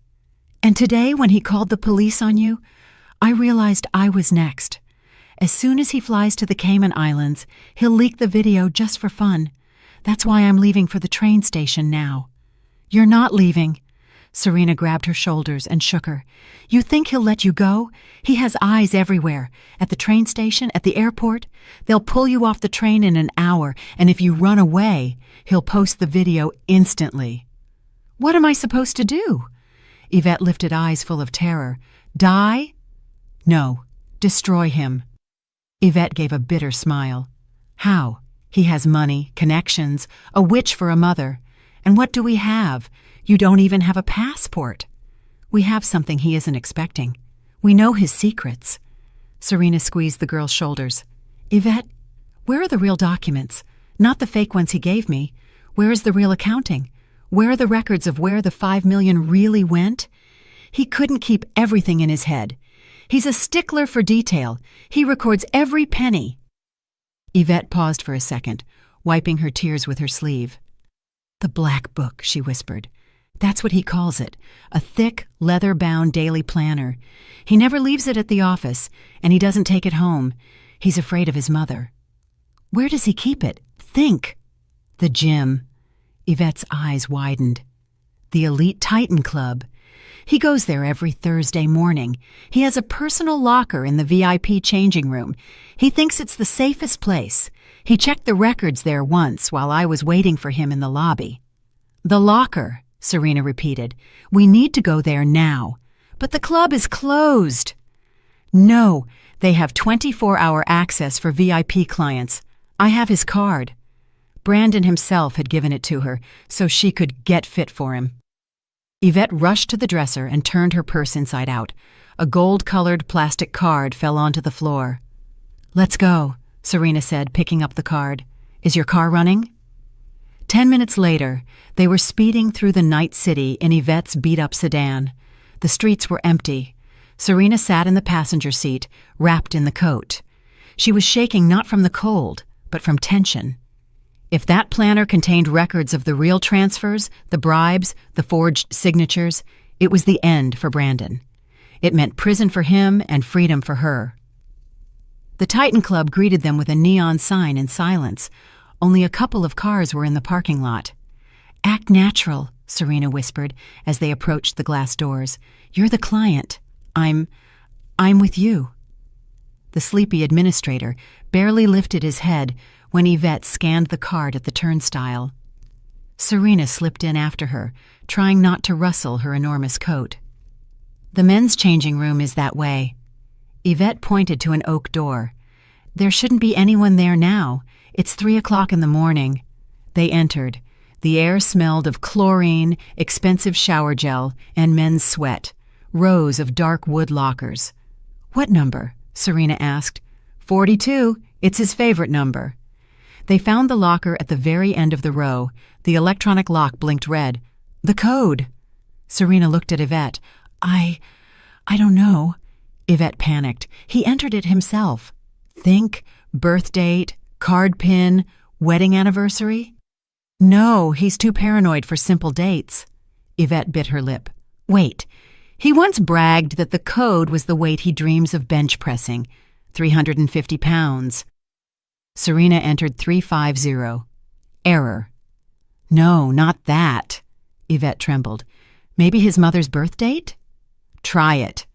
"And today, when he called the police on you, I realized I was next. As soon as he flies to the Cayman Islands, he'll leak the video just for fun. That's why I'm leaving for the train station now." "You're not leaving." Serena grabbed her shoulders and shook her. "You think he'll let you go? He has eyes everywhere. At the train station, at the airport. They'll pull you off the train in an hour, and if you run away, he'll post the video instantly." "What am I supposed to do?" Yvette lifted eyes full of terror. "Die?" "No, destroy him." Yvette gave a bitter smile. "How? He has money, connections, a witch for a mother. And what do we have? You don't even have a passport." "We have something he isn't expecting. We know his secrets." Serena squeezed the girl's shoulders. "Yvette, where are the real documents? Not the fake ones he gave me. Where is the real accounting? Where are the records of where the $5 million really went? He couldn't keep everything in his head. He's a stickler for detail. He records every penny." Yvette paused for a second, wiping her tears with her sleeve. "The Black Book," she whispered. "That's what he calls it, a thick, leather-bound daily planner. He never leaves it at the office, and he doesn't take it home. He's afraid of his mother." "Where does he keep it? Think." "The gym." Yvette's eyes widened. "The Elite Titan Club. He goes there every Thursday morning. He has a personal locker in the VIP changing room. He thinks it's the safest place. He checked the records there once while I was waiting for him in the lobby." "The locker," Serena repeated. "We need to go there now." "But the club is closed." "No, they have 24-hour access for VIP clients. I have his card." Brandon himself had given it to her so she could get fit for him. Yvette rushed to the dresser and turned her purse inside out. A gold-colored plastic card fell onto the floor. "Let's go," Serena said, picking up the card. "Is your car running?" 10 minutes later, they were speeding through the night city in Yvette's beat-up sedan. The streets were empty. Serena sat in the passenger seat, wrapped in the coat. She was shaking not from the cold, but from tension. If that planner contained records of the real transfers, the bribes, the forged signatures, it was the end for Brandon. It meant prison for him and freedom for her. The Titan Club greeted them with a neon sign in silence. Only a couple of cars were in the parking lot. "Act natural," Serena whispered as they approached the glass doors. "You're the client. I'm with you." The sleepy administrator barely lifted his head when Yvette scanned the card at the turnstile. Serena slipped in after her, trying not to rustle her enormous coat. "The men's changing room is that way." Yvette pointed to an oak door. "There shouldn't be anyone there now. It's 3 o'clock in the morning." They entered. The air smelled of chlorine, expensive shower gel, and men's sweat. Rows of dark wood lockers. "What number?" Serena asked. 42. It's his favorite number." They found the locker at the very end of the row. The electronic lock blinked red. "The code." Serena looked at Yvette. I don't know." Yvette panicked. "He entered it himself." "Think, birth date, card pin, wedding anniversary?" "No, he's too paranoid for simple dates." Yvette bit her lip. "Wait. He once bragged that the code was the weight he dreams of bench pressing. 350 pounds. Serena entered 350. Error. "No, not that." Yvette trembled. "Maybe his mother's birth date?" "Try it."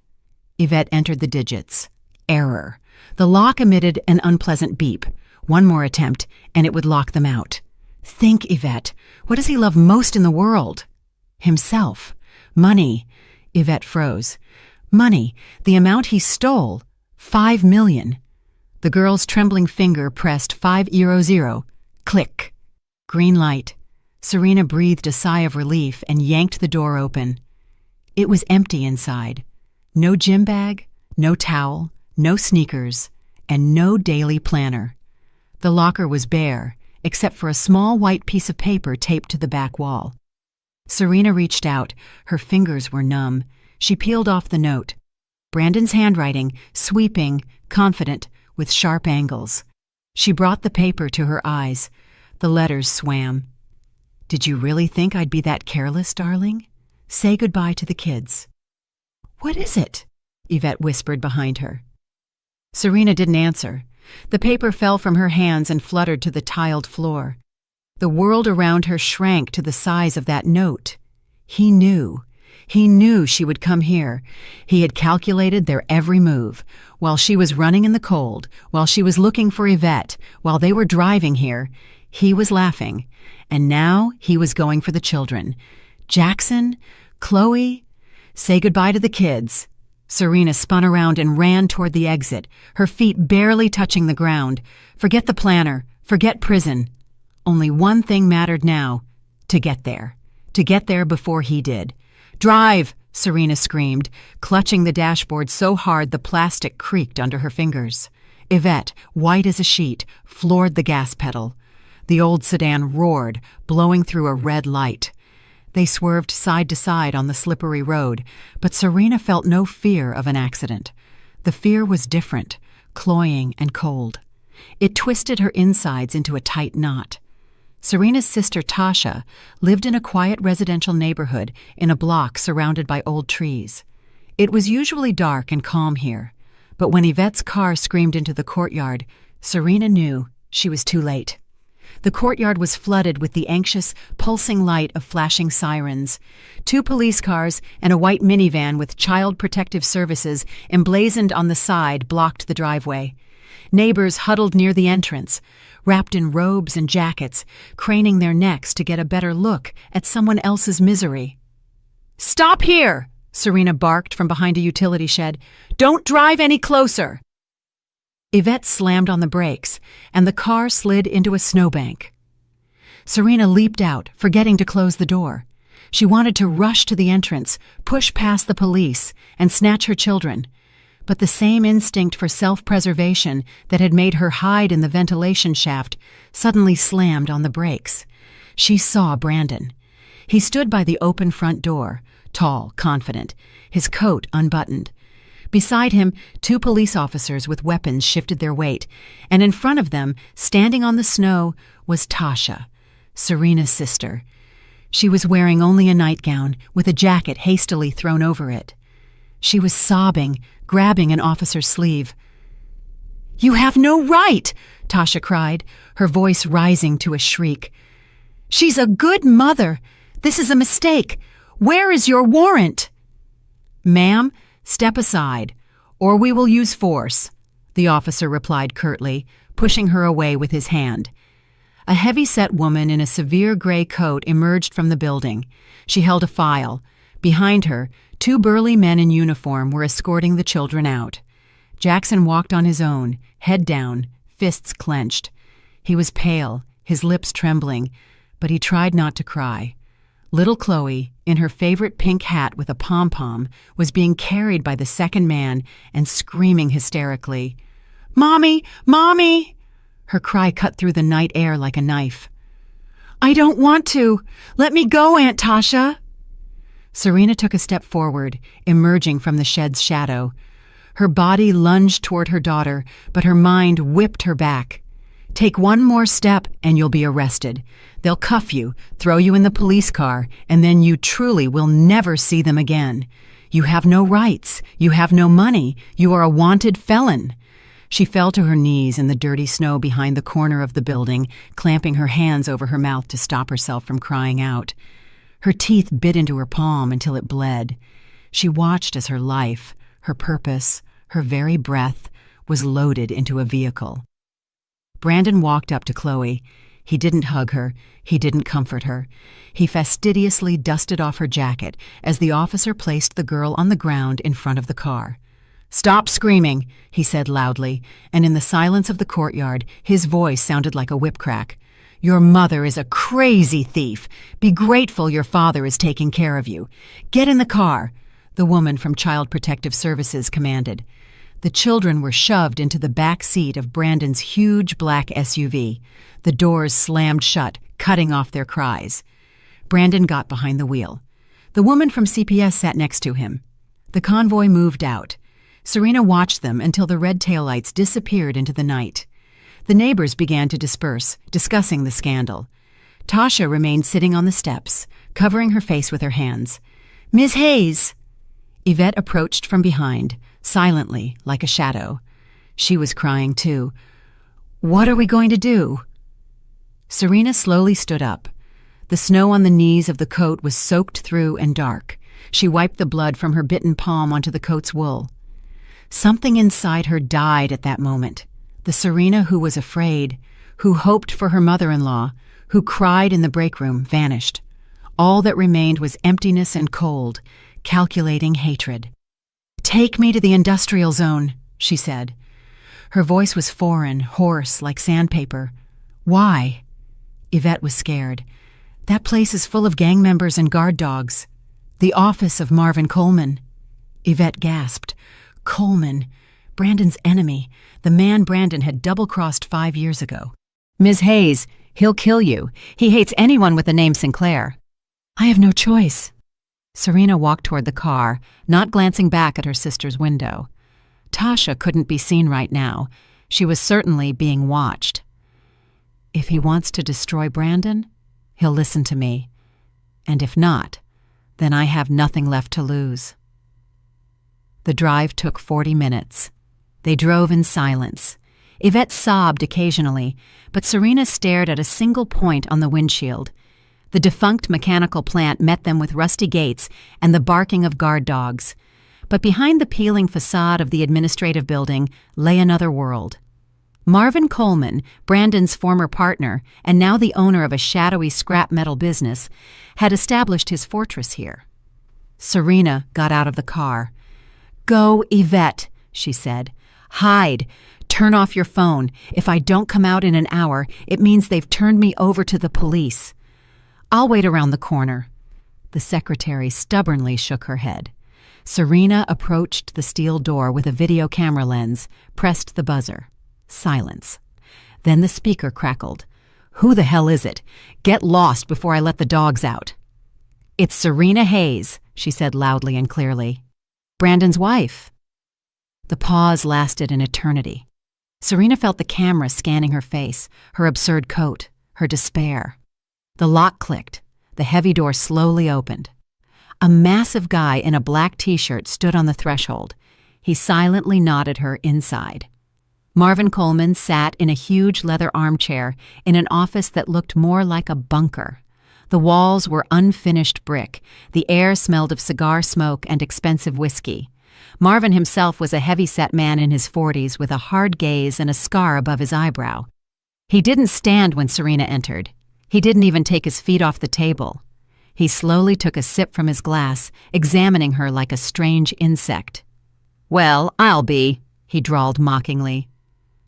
Yvette entered the digits. Error. The lock emitted an unpleasant beep. One more attempt, and it would lock them out. "Think, Yvette. What does he love most in the world?" "Himself. Money." Yvette froze. "Money. The amount he stole. 5 million. The girl's trembling finger pressed 500. Click. Green light. Serena breathed a sigh of relief and yanked the door open. It was empty inside. No gym bag, no towel, no sneakers, and no daily planner. The locker was bare, except for a small white piece of paper taped to the back wall. Serena reached out. Her fingers were numb. She peeled off the note. Brandon's handwriting, sweeping, confident, with sharp angles. She brought the paper to her eyes. The letters swam. "Did you really think I'd be that careless, darling? Say goodbye to the kids." "What is it?" Yvette whispered behind her. Serena didn't answer. The paper fell from her hands and fluttered to the tiled floor. The world around her shrank to the size of that note. He knew. He knew she would come here. He had calculated their every move. While she was running in the cold, while she was looking for Yvette, while they were driving here, he was laughing. And now he was going for the children. Jackson? Chloe? Say goodbye to the kids. Serena spun around and ran toward the exit, her feet barely touching the ground. Forget the planner. Forget prison. Only one thing mattered now. To get there. To get there before he did. "Drive!" Serena screamed, clutching the dashboard so hard the plastic creaked under her fingers. Yvette, white as a sheet, floored the gas pedal. The old sedan roared, blowing through a red light. They swerved side to side on the slippery road, but Serena felt no fear of an accident. The fear was different, cloying and cold. It twisted her insides into a tight knot. Serena's sister Tasha lived in a quiet residential neighborhood in a block surrounded by old trees. It was usually dark and calm here, but when Yvette's car screamed into the courtyard, Serena knew she was too late. The courtyard was flooded with the anxious, pulsing light of flashing sirens. 2 police cars and a white minivan with Child Protective Services emblazoned on the side blocked the driveway. Neighbors huddled near the entrance, wrapped in robes and jackets, craning their necks to get a better look at someone else's misery. "Stop here!" Serena barked from behind a utility shed. "Don't drive any closer!" Yvette slammed on the brakes, and the car slid into a snowbank. Serena leaped out, forgetting to close the door. She wanted to rush to the entrance, push past the police, and snatch her children. But the same instinct for self-preservation that had made her hide in the ventilation shaft suddenly slammed on the brakes. She saw Brandon. He stood by the open front door, tall, confident, his coat unbuttoned. Beside him, 2 police officers with weapons shifted their weight, and in front of them, standing on the snow, was Tasha, Serena's sister. She was wearing only a nightgown, with a jacket hastily thrown over it. She was sobbing, grabbing an officer's sleeve. "You have no right!" Tasha cried, her voice rising to a shriek. "She's a good mother. This is a mistake. Where is your warrant?" "Ma'am, step aside, or we will use force," the officer replied curtly, pushing her away with his hand. A heavy-set woman in a severe gray coat emerged from the building. She held a file. Behind her, 2 burly men in uniform were escorting the children out. Jackson walked on his own, head down, fists clenched. He was pale, his lips trembling, but he tried not to cry. Little Chloe, in her favorite pink hat with a pom-pom, was being carried by the second man and screaming hysterically. "Mommy! Mommy!" Her cry cut through the night air like a knife. "I don't want to! Let me go, Aunt Tasha!" Serena took a step forward, emerging from the shed's shadow. Her body lunged toward her daughter, but her mind whipped her back. "Take one more step and you'll be arrested. They'll cuff you, throw you in the police car, and then you truly will never see them again. You have no rights. You have no money. You are a wanted felon." She fell to her knees in the dirty snow behind the corner of the building, clamping her hands over her mouth to stop herself from crying out. Her teeth bit into her palm until it bled. She watched as her life, her purpose, her very breath, was loaded into a vehicle. Brandon walked up to Chloe. He didn't hug her. He didn't comfort her. He fastidiously dusted off her jacket as the officer placed the girl on the ground in front of the car. "Stop screaming," he said loudly, and in the silence of the courtyard, his voice sounded like a whip crack. "Your mother is a crazy thief. Be grateful your father is taking care of you. Get in the car," the woman from Child Protective Services commanded. The children were shoved into the back seat of Brandon's huge black SUV. The doors slammed shut, cutting off their cries. Brandon got behind the wheel. The woman from CPS sat next to him. The convoy moved out. Serena watched them until the red taillights disappeared into the night. The neighbors began to disperse, discussing the scandal. Tasha remained sitting on the steps, covering her face with her hands. "Ms. Hayes!" Yvette approached from behind, silently, like a shadow. She was crying too. "What are we going to do?" Serena slowly stood up. The snow on the knees of the coat was soaked through and dark. She wiped the blood from her bitten palm onto the coat's wool. Something inside her died at that moment. The Serena who was afraid, who hoped for her mother-in-law, who cried in the break room, vanished. All that remained was emptiness and cold, calculating hatred. "Take me to the industrial zone," she said. Her voice was foreign, hoarse, like sandpaper. "Why?" Yvette was scared. "That place is full of gang members and guard dogs. The office of Marvin Coleman." Yvette gasped. Coleman, Brandon's enemy, the man Brandon had double-crossed 5 years ago. "Ms. Hayes, he'll kill you. He hates anyone with the name Sinclair." "I have no choice." Serena walked toward the car, not glancing back at her sister's window. Tasha couldn't be seen right now. She was certainly being watched. If he wants to destroy Brandon, he'll listen to me. And if not, then I have nothing left to lose. The drive took 40 minutes. They drove in silence. Yvette sobbed occasionally, but Serena stared at a single point on the windshield. The defunct mechanical plant met them with rusty gates and the barking of guard dogs. But behind the peeling facade of the administrative building lay another world. Marvin Coleman, Brandon's former partner and now the owner of a shadowy scrap metal business, had established his fortress here. Serena got out of the car. "Go, Yvette," she said. "Hide. Turn off your phone. If I don't come out in an hour, it means they've turned me over to the police. I'll wait around the corner." The secretary stubbornly shook her head. Serena approached the steel door with a video camera lens, pressed the buzzer. Silence. Then the speaker crackled. "Who the hell is it? Get lost before I let the dogs out." "It's Serena Hayes," she said loudly and clearly. "Brandon's wife." The pause lasted an eternity. Serena felt the camera scanning her face, her absurd coat, her despair. The lock clicked. The heavy door slowly opened. A massive guy in a black t-shirt stood on the threshold. He silently nodded her inside. Marvin Coleman sat in a huge leather armchair in an office that looked more like a bunker. The walls were unfinished brick. The air smelled of cigar smoke and expensive whiskey. Marvin himself was a heavy-set man in his 40s with a hard gaze and a scar above his eyebrow. He didn't stand when Serena entered. He didn't even take his feet off the table. He slowly took a sip from his glass, examining her like a strange insect. "Well, I'll be," he drawled mockingly.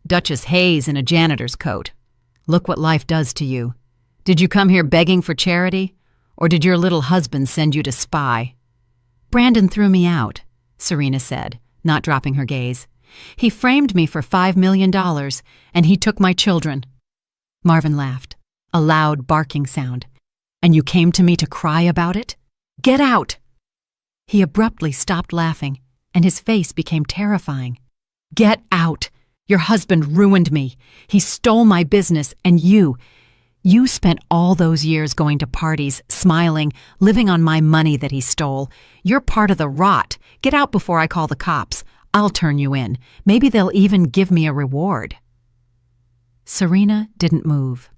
"Duchess Hayes in a janitor's coat. Look what life does to you. Did you come here begging for charity? Or did your little husband send you to spy?" "Brandon threw me out," Serena said, not dropping her gaze. "He framed me for $5 million, and he took my children." Marvin laughed, a loud barking sound. "And you came to me to cry about it? Get out!" He abruptly stopped laughing, and his face became terrifying. "Get out! Your husband ruined me. He stole my business, and you spent all those years going to parties, smiling, living on my money that he stole. You're part of the rot. Get out before I call the cops. I'll turn you in. Maybe they'll even give me a reward." Serena didn't move.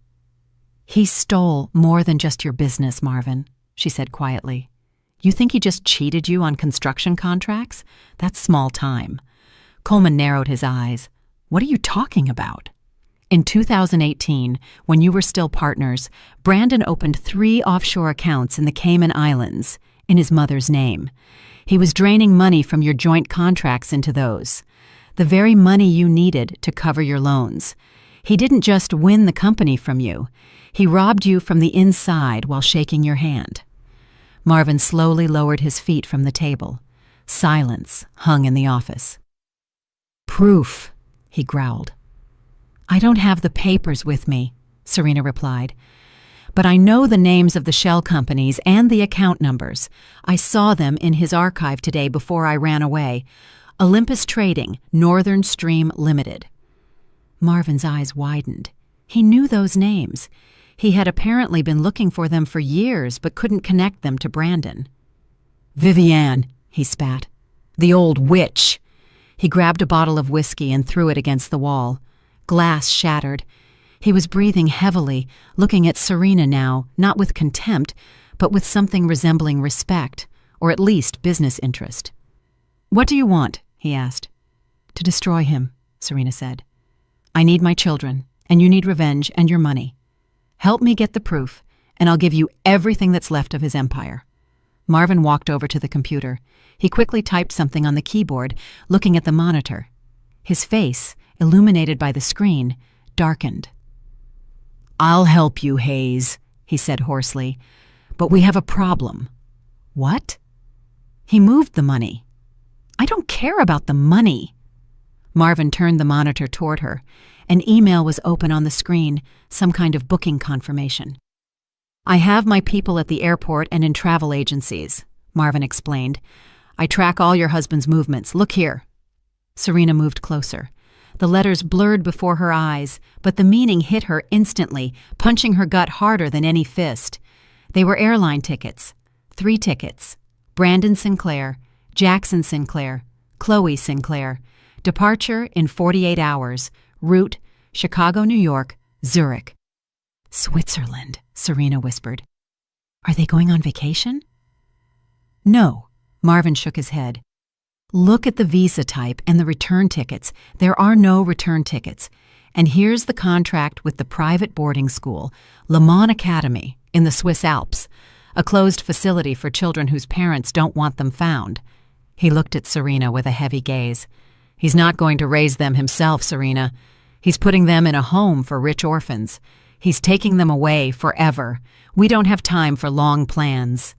"He stole more than just your business, Marvin," she said quietly. "You think he just cheated you on construction contracts? That's small time." Coleman narrowed his eyes. "What are you talking about?" "In 2018, when you were still partners, Brandon opened 3 offshore accounts in the Cayman Islands in his mother's name. He was draining money from your joint contracts into those, the very money you needed to cover your loans. He didn't just win the company from you. He robbed you from the inside while shaking your hand." Marvin slowly lowered his feet from the table. Silence hung in the office. "Proof," he growled. "I don't have the papers with me," Serena replied. "But I know the names of the shell companies and the account numbers. I saw them in his archive today before I ran away. Olympus Trading, Northern Stream Limited." Marvin's eyes widened. He knew those names. He had apparently been looking for them for years but couldn't connect them to Brandon. "Viviane," he spat. "The old witch." He grabbed a bottle of whiskey and threw it against the wall. Glass shattered. He was breathing heavily, looking at Serena now, not with contempt, but with something resembling respect, or at least business interest. "What do you want?" he asked. "To destroy him," Serena said. "I need my children, and you need revenge and your money. Help me get the proof, and I'll give you everything that's left of his empire." Marvin walked over to the computer. He quickly typed something on the keyboard, looking at the monitor. His face, illuminated by the screen, darkened. "I'll help you, Hayes," he said hoarsely, "but we have a problem." "What?" "He moved the money." "I don't care about the money." Marvin turned the monitor toward her. An email was open on the screen, some kind of booking confirmation. "I have my people at the airport and in travel agencies," Marvin explained. "I track all your husband's movements. Look here." Serena moved closer. The letters blurred before her eyes, but the meaning hit her instantly, punching her gut harder than any fist. They were airline tickets. 3 tickets. Brandon Sinclair, Jackson Sinclair, Chloe Sinclair. Departure in 48 hours. Route, Chicago, New York, Zurich. Switzerland, Serena whispered. Are they going on vacation? No, Marvin shook his head. Look at the visa type and the return tickets. There are no return tickets. And here's the contract with the private boarding school, Le Mans Academy, in the Swiss Alps, a closed facility for children whose parents don't want them found. He looked at Serena with a heavy gaze. He's not going to raise them himself, Serena. He's putting them in a home for rich orphans. He's taking them away forever. We don't have time for long plans.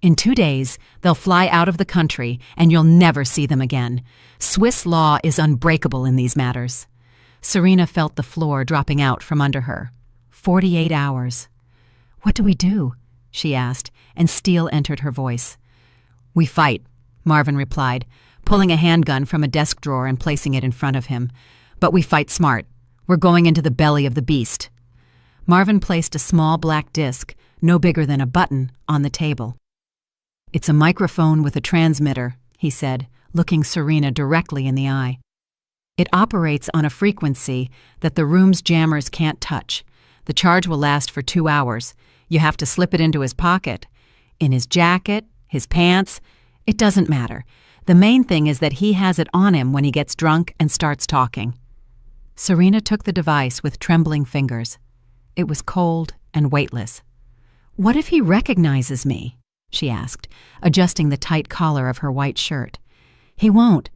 In 2 days, they'll fly out of the country, and you'll never see them again. Swiss law is unbreakable in these matters. Serena felt the floor dropping out from under her. 48 hours. What do we do? She asked, and steel entered her voice. We fight, Marvin replied, pulling a handgun from a desk drawer and placing it in front of him. But we fight smart. We're going into the belly of the beast. Marvin placed a small black disc, no bigger than a button, on the table. It's a microphone with a transmitter, he said, looking Serena directly in the eye. It operates on a frequency that the room's jammers can't touch. The charge will last for 2 hours. You have to slip it into his pocket. In his jacket, his pants, it doesn't matter. The main thing is that he has it on him when he gets drunk and starts talking. Serena took the device with trembling fingers. It was cold and weightless. What if he recognizes me? She asked, adjusting the tight collar of her white shirt. He won't.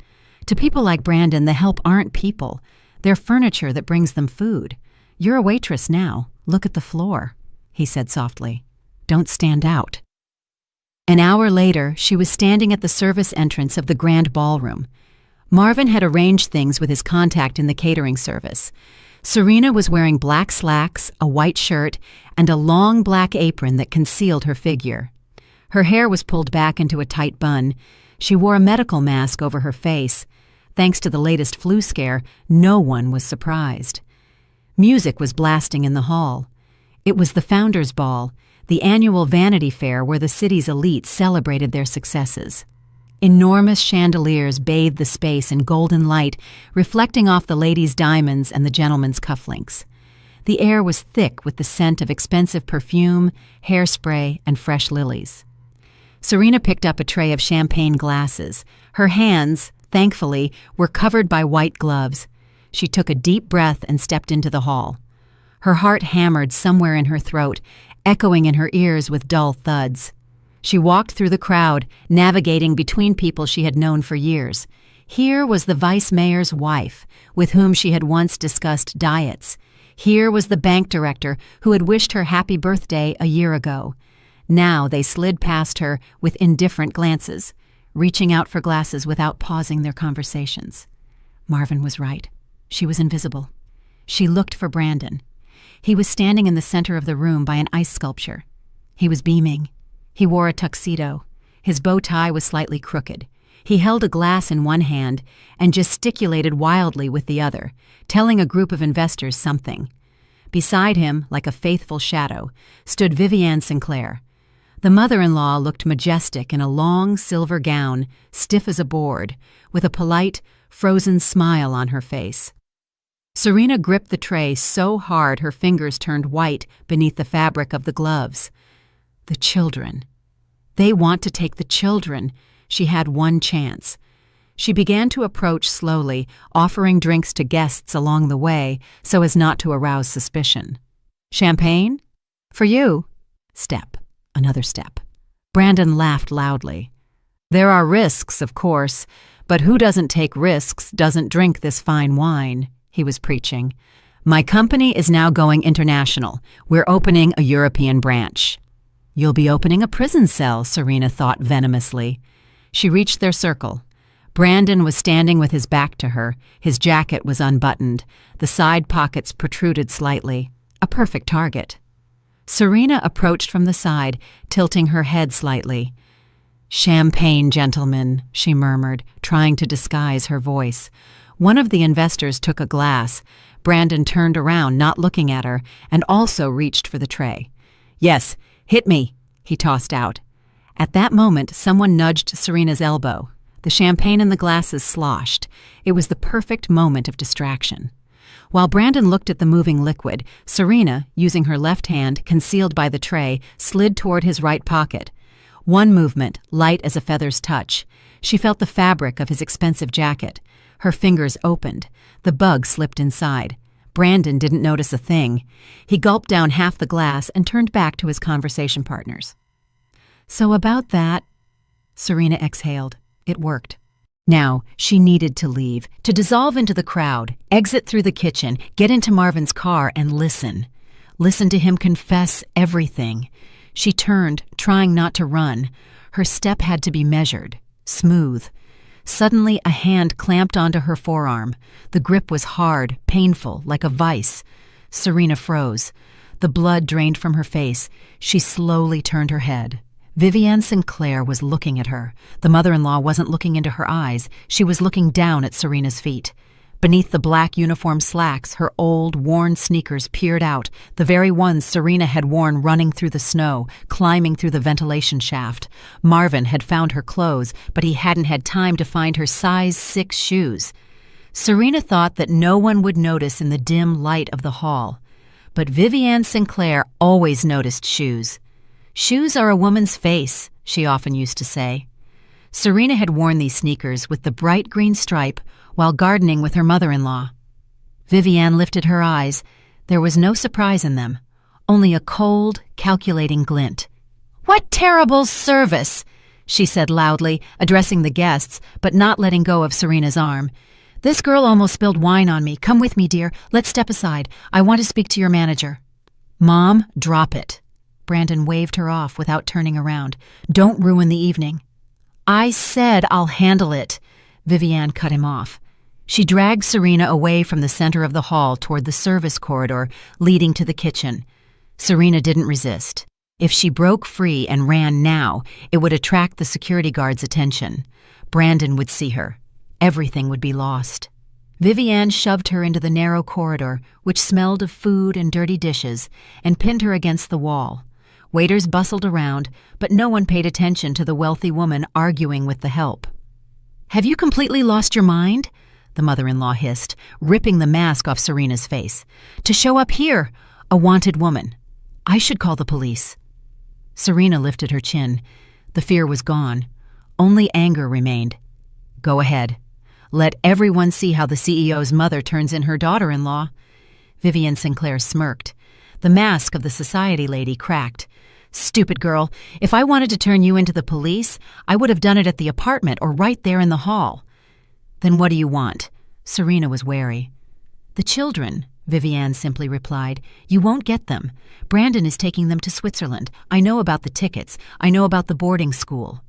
To people like Brandon, the help aren't people. They're furniture that brings them food. You're a waitress now. Look at the floor, he said softly. Don't stand out. An hour later, she was standing at the service entrance of the grand ballroom. Marvin had arranged things with his contact in the catering service. Serena was wearing black slacks, a white shirt, and a long black apron that concealed her figure. Her hair was pulled back into a tight bun. She wore a medical mask over her face. Thanks to the latest flu scare, no one was surprised. Music was blasting in the hall. It was the Founders' Ball, the annual Vanity Fair where the city's elite celebrated their successes. Enormous chandeliers bathed the space in golden light, reflecting off the ladies' diamonds and the gentlemen's cufflinks. The air was thick with the scent of expensive perfume, hairspray, and fresh lilies. Serena picked up a tray of champagne glasses. Her hands, thankfully, were covered by white gloves. She took a deep breath and stepped into the hall. Her heart hammered somewhere in her throat, echoing in her ears with dull thuds. She walked through the crowd, navigating between people she had known for years. Here was the vice mayor's wife, with whom she had once discussed diets. Here was the bank director who had wished her happy birthday a year ago. Now they slid past her with indifferent glances, reaching out for glasses without pausing their conversations. Marvin was right. She was invisible. She looked for Brandon. He was standing in the center of the room by an ice sculpture. He was beaming. He wore a tuxedo. His bow tie was slightly crooked. He held a glass in one hand and gesticulated wildly with the other, telling a group of investors something. Beside him, like a faithful shadow, stood Vivienne Sinclair. The mother-in-law looked majestic in a long silver gown, stiff as a board, with a polite, frozen smile on her face. Serena gripped the tray so hard her fingers turned white beneath the fabric of the gloves. The children. They want to take the children. She had one chance. She began to approach slowly, offering drinks to guests along the way so as not to arouse suspicion. Champagne? For you. Step. Another step. Brandon laughed loudly. There are risks, of course, but who doesn't take risks doesn't drink this fine wine, he was preaching. My company is now going international. We're opening a European branch. You'll be opening a prison cell, Serena thought venomously. She reached their circle. Brandon was standing with his back to her. His jacket was unbuttoned. The side pockets protruded slightly. A perfect target. Serena approached from the side, tilting her head slightly. Champagne, gentlemen, she murmured, trying to disguise her voice. One of the investors took a glass. Brandon turned around, not looking at her, and also reached for the tray. "Yes, hit me," he tossed out. At that moment, someone nudged Serena's elbow. The champagne in the glasses sloshed. It was the perfect moment of distraction. While Brandon looked at the moving liquid, Serena, using her left hand, concealed by the tray, slid toward his right pocket. One movement, light as a feather's touch. She felt the fabric of his expensive jacket. Her fingers opened. The bug slipped inside. Brandon didn't notice a thing. He gulped down half the glass and turned back to his conversation partners. "So about that," Serena exhaled. It worked. Now, she needed to leave, to dissolve into the crowd, exit through the kitchen, get into Marvin's car, and listen. Listen to him confess everything. She turned, trying not to run. Her step had to be measured, smooth. Suddenly, a hand clamped onto her forearm. The grip was hard, painful, like a vice. Serena froze. The blood drained from her face. She slowly turned her head. Vivienne Sinclair was looking at her. The mother-in-law wasn't looking into her eyes. She was looking down at Serena's feet. Beneath the black uniform slacks, her old, worn sneakers peered out, the very ones Serena had worn running through the snow, climbing through the ventilation shaft. Marvin had found her clothes, but he hadn't had time to find her size 6 shoes. Serena thought that no one would notice in the dim light of the hall. But Vivienne Sinclair always noticed shoes. "Shoes are a woman's face," she often used to say. Serena had worn these sneakers with the bright green stripe while gardening with her mother-in-law. Vivienne lifted her eyes. There was no surprise in them, only a cold, calculating glint. "What terrible service!" she said loudly, addressing the guests, but not letting go of Serena's arm. "This girl almost spilled wine on me. Come with me, dear. Let's step aside. I want to speak to your manager." "Mom, drop it." Brandon waved her off without turning around. "Don't ruin the evening." "I said I'll handle it," Vivienne cut him off. She dragged Serena away from the center of the hall toward the service corridor leading to the kitchen. Serena didn't resist. If she broke free and ran now, it would attract the security guard's attention. Brandon would see her. Everything would be lost. Vivienne shoved her into the narrow corridor, which smelled of food and dirty dishes, and pinned her against the wall. Waiters bustled around, but no one paid attention to the wealthy woman arguing with the help. "Have you completely lost your mind?" the mother-in-law hissed, ripping the mask off Serena's face. "To show up here, a wanted woman. I should call the police." Serena lifted her chin. The fear was gone. Only anger remained. "Go ahead. Let everyone see how the CEO's mother turns in her daughter-in-law." Vivienne Sinclair smirked. The mask of the society lady cracked. "Stupid girl. If I wanted to turn you into the police, I would have done it at the apartment or right there in the hall." "Then what do you want?" Serena was wary. "The children," Vivienne simply replied. "You won't get them. Brandon is taking them to Switzerland. I know about the tickets. I know about the boarding school."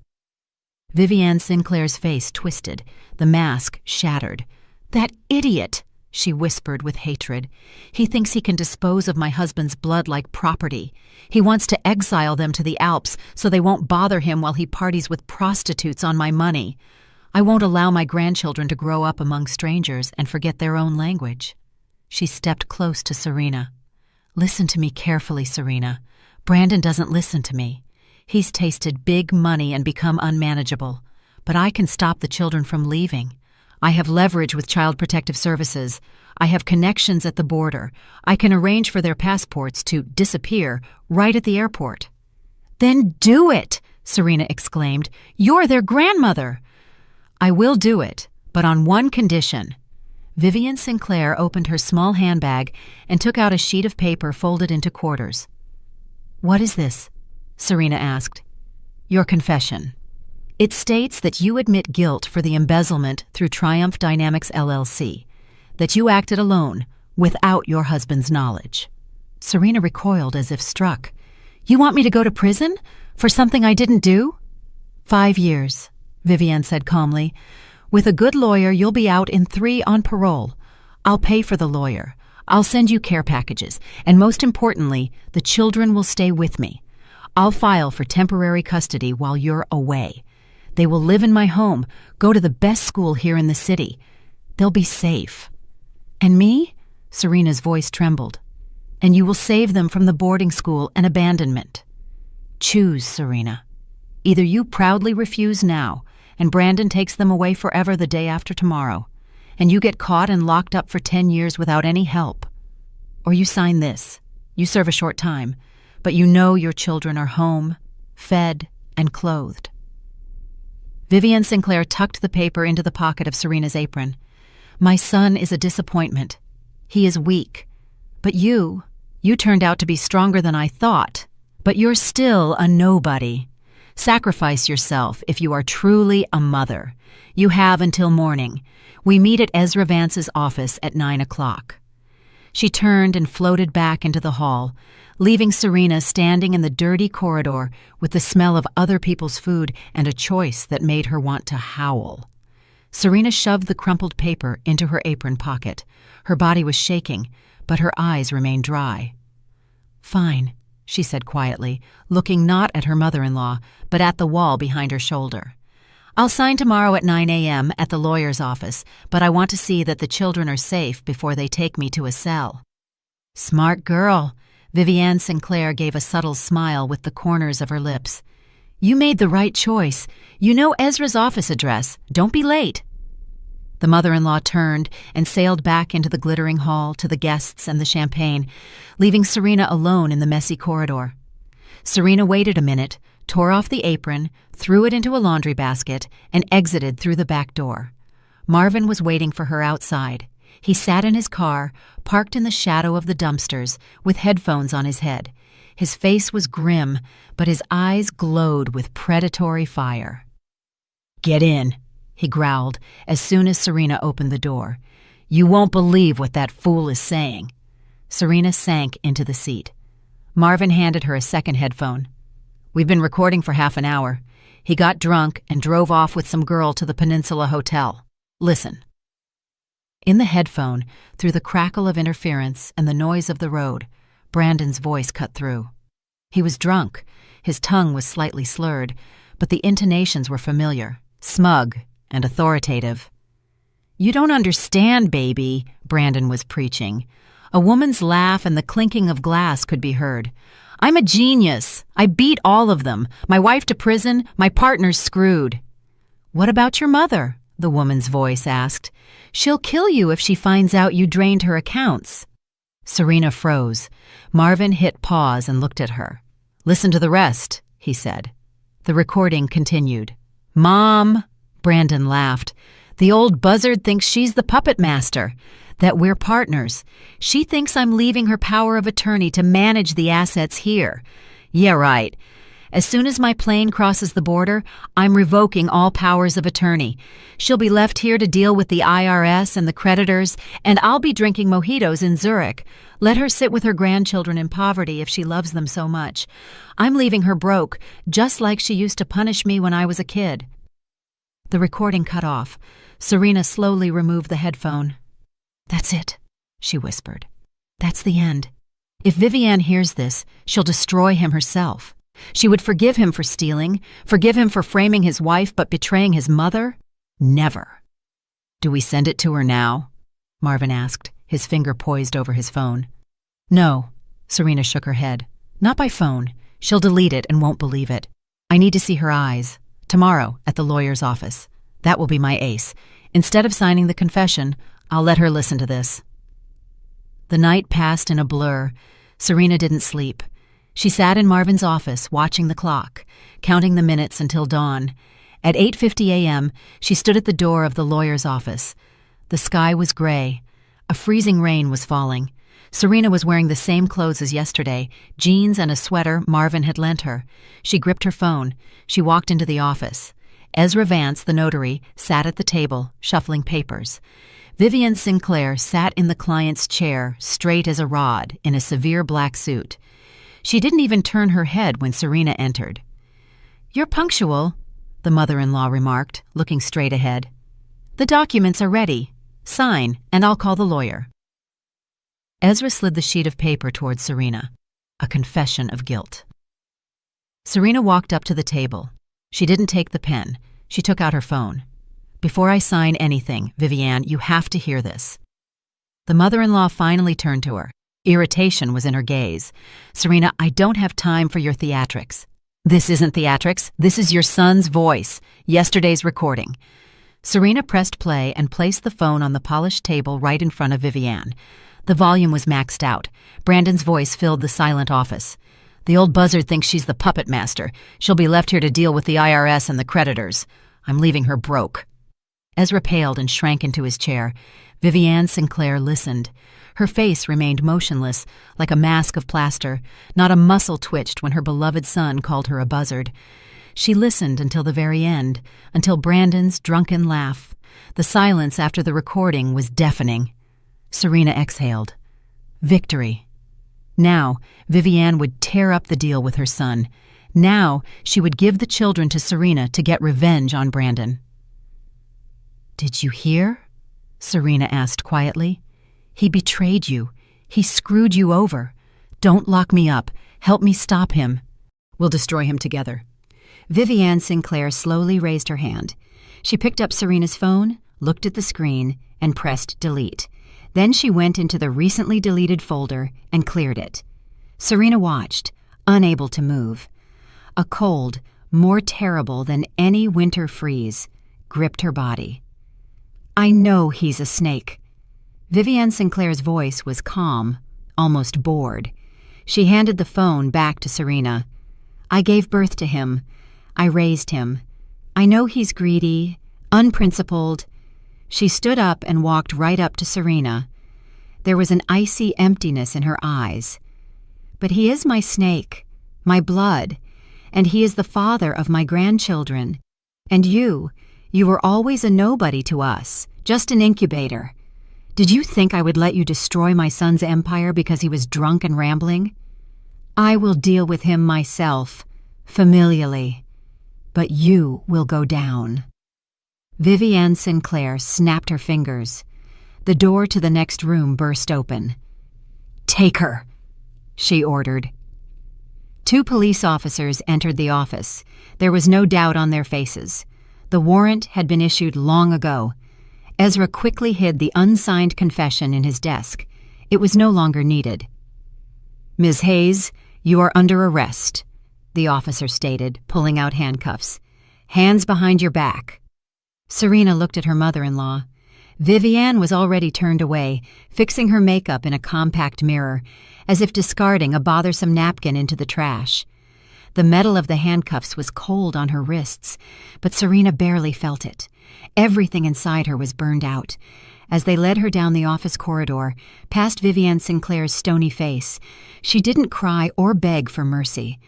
Vivienne Sinclair's face twisted. The mask shattered. "That idiot!" she whispered with hatred. "He thinks he can dispose of my husband's blood like property. He wants to exile them to the Alps so they won't bother him while he parties with prostitutes on my money. I won't allow my grandchildren to grow up among strangers and forget their own language." She stepped close to Serena. "Listen to me carefully, Serena. Brandon doesn't listen to me. He's tasted big money and become unmanageable. But I can stop the children from leaving. I have leverage with Child Protective Services. I have connections at the border. I can arrange for their passports to disappear right at the airport." "Then do it!" Serena exclaimed. "You're their grandmother." "I will do it, but on one condition." Vivienne Sinclair opened her small handbag and took out a sheet of paper folded into quarters. "What is this?" Serena asked. "Your confession. It states that you admit guilt for the embezzlement through Triumph Dynamics LLC, that you acted alone, without your husband's knowledge." Serena recoiled as if struck. "You want me to go to prison? For something I didn't do?" 5 years, Vivienne said calmly. "With a good lawyer, you'll be out in 3 on parole. I'll pay for the lawyer. I'll send you care packages. And most importantly, the children will stay with me. I'll file for temporary custody while you're away. They will live in my home, go to the best school here in the city. They'll be safe. And me? Serena's voice trembled. And you will save them from the boarding school and abandonment. Choose, Serena. Either you proudly refuse now, and Brandon takes them away forever the day after tomorrow, and you get caught and locked up for 10 years without any help. Or you sign this. You serve a short time, but you know your children are home, fed, and clothed. Vivian Sinclair tucked the paper into the pocket of Serena's apron. My son is a disappointment. He is weak. But you turned out to be stronger than I thought. But you're still a nobody. Sacrifice yourself if you are truly a mother. You have until morning. We meet at Ezra Vance's office at 9 o'clock. She turned and floated back into the hall, leaving Serena standing in the dirty corridor with the smell of other people's food and a choice that made her want to howl. Serena shoved the crumpled paper into her apron pocket. Her body was shaking, but her eyes remained dry. Fine, she said quietly, looking not at her mother-in-law, but at the wall behind her shoulder. I'll sign tomorrow at 9 a.m. at the lawyer's office, but I want to see that the children are safe before they take me to a cell. Smart girl. Vivian Sinclair gave a subtle smile with the corners of her lips. You made the right choice. You know Ezra's office address. Don't be late. The mother-in-law turned and sailed back into the glittering hall to the guests and the champagne, leaving Serena alone in the messy corridor. Serena waited a minute, tore off the apron, threw it into a laundry basket, and exited through the back door. Marvin was waiting for her outside. He sat in his car, parked in the shadow of the dumpsters, with headphones on his head. His face was grim, but his eyes glowed with predatory fire. Get in, he growled as soon as Serena opened the door. You won't believe what that fool is saying. Serena sank into the seat. Marvin handed her a second headphone. We've been recording for half an hour. He got drunk and drove off with some girl to the Peninsula Hotel. Listen. In the headphone, through the crackle of interference and the noise of the road, Brandon's voice cut through. He was drunk. His tongue was slightly slurred, but the intonations were familiar, smug, and authoritative. You don't understand, baby, Brandon was preaching. A woman's laugh and the clinking of glass could be heard. I'm a genius. I beat all of them. My wife to prison, my partner's screwed. What about your mother? The woman's voice asked. She'll kill you if she finds out you drained her accounts. Serena froze. Marvin hit pause and looked at her. Listen to the rest, he said. The recording continued. Mom, Brandon laughed. The old buzzard thinks she's the puppet master, that we're partners. She thinks I'm leaving her power of attorney to manage the assets here. Yeah, right. As soon as my plane crosses the border, I'm revoking all powers of attorney. She'll be left here to deal with the IRS and the creditors, and I'll be drinking mojitos in Zurich. Let her sit with her grandchildren in poverty if she loves them so much. I'm leaving her broke, just like she used to punish me when I was a kid. The recording cut off. Serena slowly removed the headphone. That's it, she whispered. That's the end. If Vivian hears this, she'll destroy him herself. She would forgive him for stealing, forgive him for framing his wife but betraying his mother? Never. Do we send it to her now? Marvin asked, his finger poised over his phone. No, Serena shook her head. Not by phone. She'll delete it and won't believe it. I need to see her eyes. Tomorrow, at the lawyer's office. That will be my ace. Instead of signing the confession, I'll let her listen to this. The night passed in a blur. Serena didn't sleep. She sat in Marvin's office, watching the clock, counting the minutes until dawn. At 8:50 a.m., she stood at the door of the lawyer's office. The sky was gray. A freezing rain was falling. Serena was wearing the same clothes as yesterday, jeans and a sweater Marvin had lent her. She gripped her phone. She walked into the office. Ezra Vance, the notary, sat at the table, shuffling papers. Vivian Sinclair sat in the client's chair, straight as a rod, in a severe black suit. She didn't even turn her head when Serena entered. You're punctual, the mother-in-law remarked, looking straight ahead. The documents are ready. Sign, and I'll call the lawyer. Ezra slid the sheet of paper towards Serena. A confession of guilt. Serena walked up to the table. She didn't take the pen. She took out her phone. Before I sign anything, Vivian, you have to hear this." The mother-in-law finally turned to her. Irritation was in her gaze. "Serena, I don't have time for your theatrics." "This isn't theatrics. This is your son's voice. Yesterday's recording." Serena pressed play and placed the phone on the polished table right in front of Vivian. The volume was maxed out. Brandon's voice filled the silent office. "The old buzzard thinks she's the puppet master. She'll be left here to deal with the IRS and the creditors. I'm leaving her broke." Ezra paled and shrank into his chair. Vivian Sinclair listened. Her face remained motionless, like a mask of plaster. Not a muscle twitched when her beloved son called her a buzzard. She listened until the very end, until Brandon's drunken laugh. The silence after the recording was deafening. Serena exhaled. Victory. Now, Vivian would tear up the deal with her son. Now, she would give the children to Serena to get revenge on Brandon. "Did you hear?" Serena asked quietly. "He betrayed you. He screwed you over. Don't lock me up. Help me stop him. We'll destroy him together." Vivian Sinclair slowly raised her hand. She picked up Serena's phone, looked at the screen, and pressed delete. Then she went into the recently deleted folder and cleared it. Serena watched, unable to move. A cold, more terrible than any winter freeze, gripped her body. "I know he's a snake." Vivian Sinclair's voice was calm, almost bored. She handed the phone back to Serena. "I gave birth to him. I raised him. I know he's greedy, unprincipled." She stood up and walked right up to Serena. There was an icy emptiness in her eyes. "But he is my snake, my blood, and he is the father of my grandchildren. And you were always a nobody to us, just an incubator. Did you think I would let you destroy my son's empire because he was drunk and rambling? I will deal with him myself, familially. But you will go down." Vivian Sinclair snapped her fingers. The door to the next room burst open. "Take her," she ordered. 2 police officers entered the office. There was no doubt on their faces. The warrant had been issued long ago. Ezra quickly hid the unsigned confession in his desk. It was no longer needed. "Ms. Hayes, you are under arrest," the officer stated, pulling out handcuffs. "Hands behind your back." Serena looked at her mother-in-law. Vivian was already turned away, fixing her makeup in a compact mirror, as if discarding a bothersome napkin into the trash. The metal of the handcuffs was cold on her wrists, but Serena barely felt it. Everything inside her was burned out. As they led her down the office corridor, past Vivian Sinclair's stony face, she didn't cry or beg for mercy.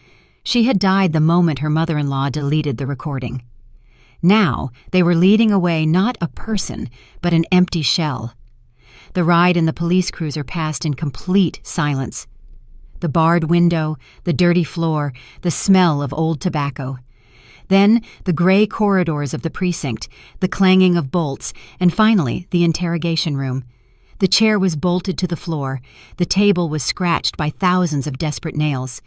She had died the moment her mother-in-law deleted the recording. Now they were leading away not a person, but an empty shell. The ride in the police cruiser passed in complete silence. The barred window, the dirty floor, the smell of old tobacco. Then the gray corridors of the precinct, the clanging of bolts, and finally the interrogation room. The chair was bolted to the floor. The table was scratched by thousands of desperate nails.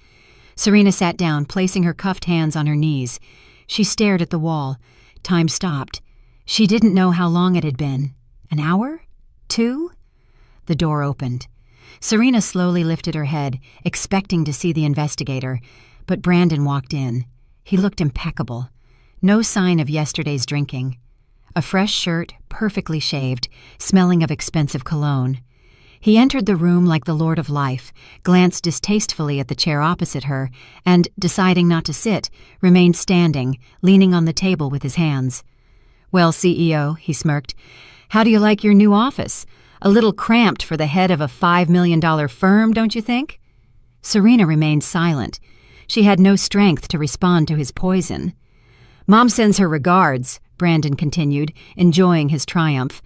Serena sat down, placing her cuffed hands on her knees. She stared at the wall. Time stopped. She didn't know how long it had been. An hour? 2? The door opened. Serena slowly lifted her head, expecting to see the investigator, but Brandon walked in. He looked impeccable. No sign of yesterday's drinking. A fresh shirt, perfectly shaved, smelling of expensive cologne. He entered the room like the Lord of Life, glanced distastefully at the chair opposite her, and, deciding not to sit, remained standing, leaning on the table with his hands. "Well, CEO," he smirked, "how do you like your new office? A little cramped for the head of a $5 million firm, don't you think?" Serena remained silent. She had no strength to respond to his poison. "Mom sends her regards," Brandon continued, enjoying his triumph.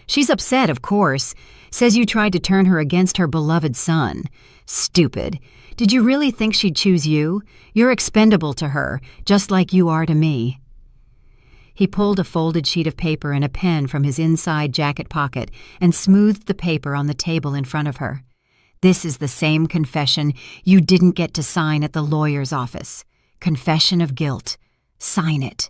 "She's upset, of course. Says you tried to turn her against her beloved son. Stupid. Did you really think she'd choose you? You're expendable to her, just like you are to me." He pulled a folded sheet of paper and a pen from his inside jacket pocket and smoothed the paper on the table in front of her. "This is the same confession you didn't get to sign at the lawyer's office. Confession of guilt. Sign it."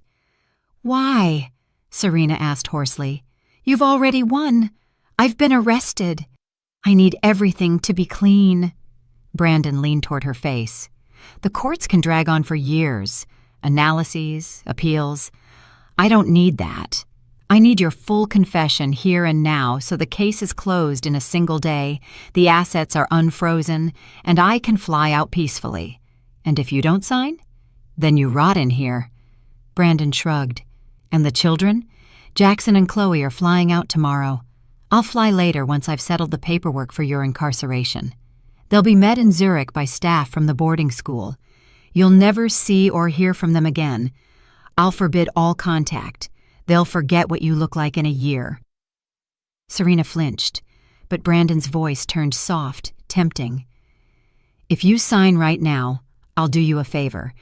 "Why?" Serena asked hoarsely. "You've already won. I've been arrested. I need everything to be clean." Brandon leaned toward her face. "The courts can drag on for years. Analyses, appeals. I don't need that. I need your full confession here and now so the case is closed in a single day, the assets are unfrozen, and I can fly out peacefully. And if you don't sign, then you rot in here." Brandon shrugged. "And the children? Jackson and Chloe are flying out tomorrow. I'll fly later once I've settled the paperwork for your incarceration. They'll be met in Zurich by staff from the boarding school. You'll never see or hear from them again. I'll forbid all contact. They'll forget what you look like in a year." Serena flinched, but Brandon's voice turned soft, tempting. "If you sign right now, I'll do you a favor.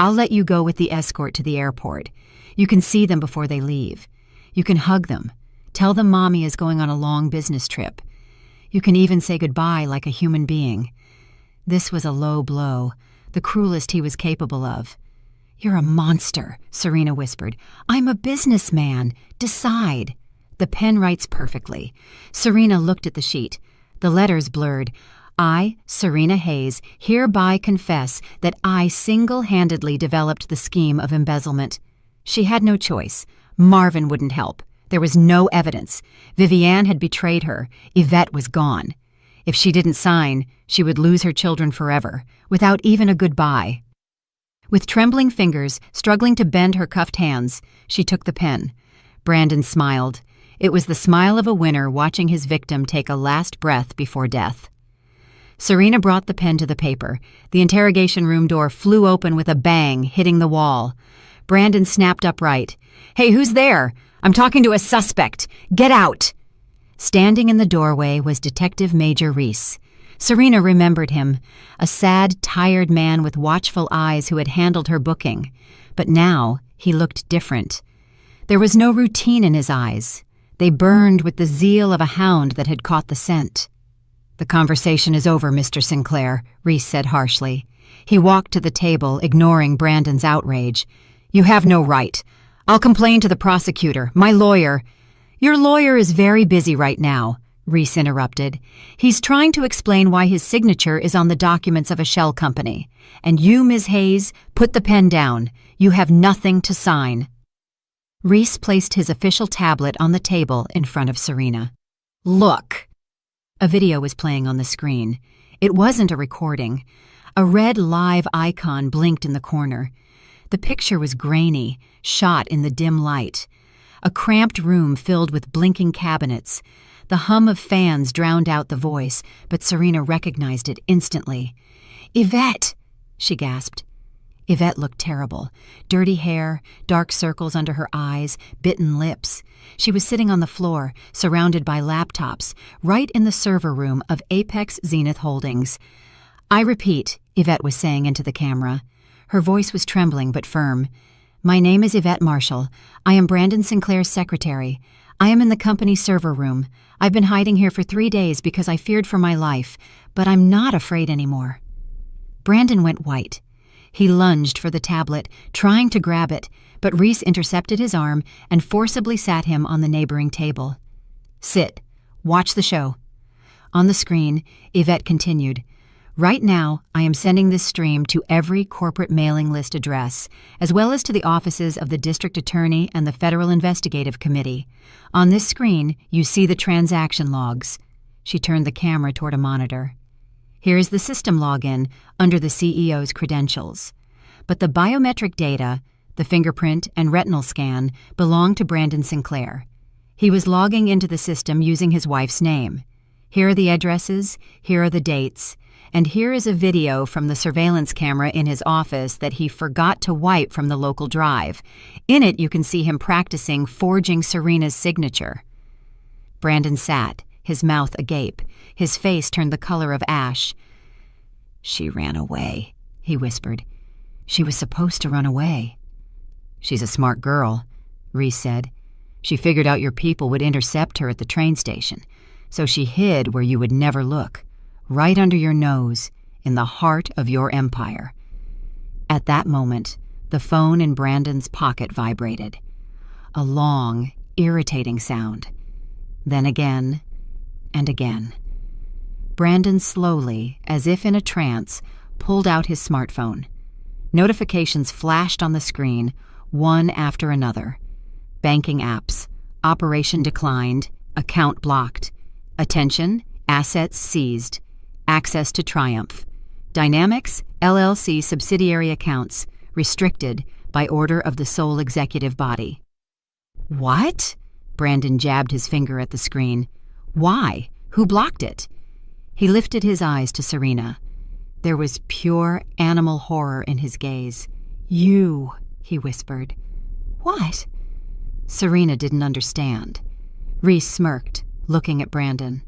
I'll let you go with the escort to the airport. You can see them before they leave. You can hug them. Tell them Mommy is going on a long business trip. You can even say goodbye like a human being." This was a low blow, the cruelest he was capable of. "You're a monster," Serena whispered. "I'm a businessman. Decide." The pen writes perfectly. Serena looked at the sheet. The letters blurred. "I, Serena Hayes, hereby confess that I single-handedly developed the scheme of embezzlement." She had no choice. Marvin wouldn't help. There was no evidence. Viviane had betrayed her. Yvette was gone. If she didn't sign, she would lose her children forever, without even a goodbye. With trembling fingers, struggling to bend her cuffed hands, she took the pen. Brandon smiled. It was the smile of a winner watching his victim take a last breath before death. Serena brought the pen to the paper. The interrogation room door flew open with a bang, hitting the wall. Brandon snapped upright. "Hey, who's there? I'm talking to a suspect. Get out!" Standing in the doorway was Detective Major Reese. Serena remembered him, a sad, tired man with watchful eyes who had handled her booking. But now he looked different. There was no routine in his eyes. They burned with the zeal of a hound that had caught the scent. "The conversation is over, Mr. Sinclair," Reese said harshly. He walked to the table, ignoring Brandon's outrage. "You have no right. I'll complain to the prosecutor, my lawyer." "Your lawyer is very busy right now," Reese interrupted. "He's trying to explain why his signature is on the documents of a shell company. And you, Ms. Hayes, put the pen down. You have nothing to sign." Reese placed his official tablet on the table in front of Serena. "Look." A video was playing on the screen. It wasn't a recording. A red live icon blinked in the corner. The picture was grainy, shot in the dim light. A cramped room filled with blinking cabinets. The hum of fans drowned out the voice, but Serena recognized it instantly. "Yvette!" she gasped. Yvette looked terrible. Dirty hair, dark circles under her eyes, bitten lips. She was sitting on the floor, surrounded by laptops, right in the server room of Apex Zenith Holdings. "I repeat," Yvette was saying into the camera. Her voice was trembling but firm. "My name is Yvette Marshall. I am Brandon Sinclair's secretary. I am in the company server room. I've been hiding here for 3 days because I feared for my life, but I'm not afraid anymore." Brandon went white. He lunged for the tablet, trying to grab it, but Reese intercepted his arm and forcibly sat him on the neighboring table. "Sit. Watch the show." On the screen, Yvette continued. "Right now, I am sending this stream to every corporate mailing list address, as well as to the offices of the district attorney and the Federal Investigative Committee. On this screen, you see the transaction logs." She turned the camera toward a monitor. "Here is the system login under the CEO's credentials. But the biometric data, the fingerprint and retinal scan, belong to Brandon Sinclair. He was logging into the system using his wife's name. Here are the addresses, here are the dates, and here is a video from the surveillance camera in his office that he forgot to wipe from the local drive. In it, you can see him practicing forging Serena's signature." Brandon sat, his mouth agape, his face turned the color of ash. "She ran away," he whispered. "She was supposed to run away." "She's a smart girl," Reese said. "She figured out your people would intercept her at the train station, so she hid where you would never look. Right under your nose, in the heart of your empire." At that moment, the phone in Brandon's pocket vibrated. a long, irritating sound. Then again, and again. Brandon slowly, as if in a trance, pulled out his smartphone. Notifications flashed on the screen, one after another. Banking apps. Operation declined. Account blocked. Attention, assets seized. Access to Triumph. Dynamics, LLC subsidiary accounts, restricted by order of the sole executive body. What? Brandon jabbed his finger at the screen. Why? Who blocked it? He lifted his eyes to Serena. There was pure animal horror in his gaze. You, he whispered. What? Serena didn't understand. Reese smirked, looking at Brandon.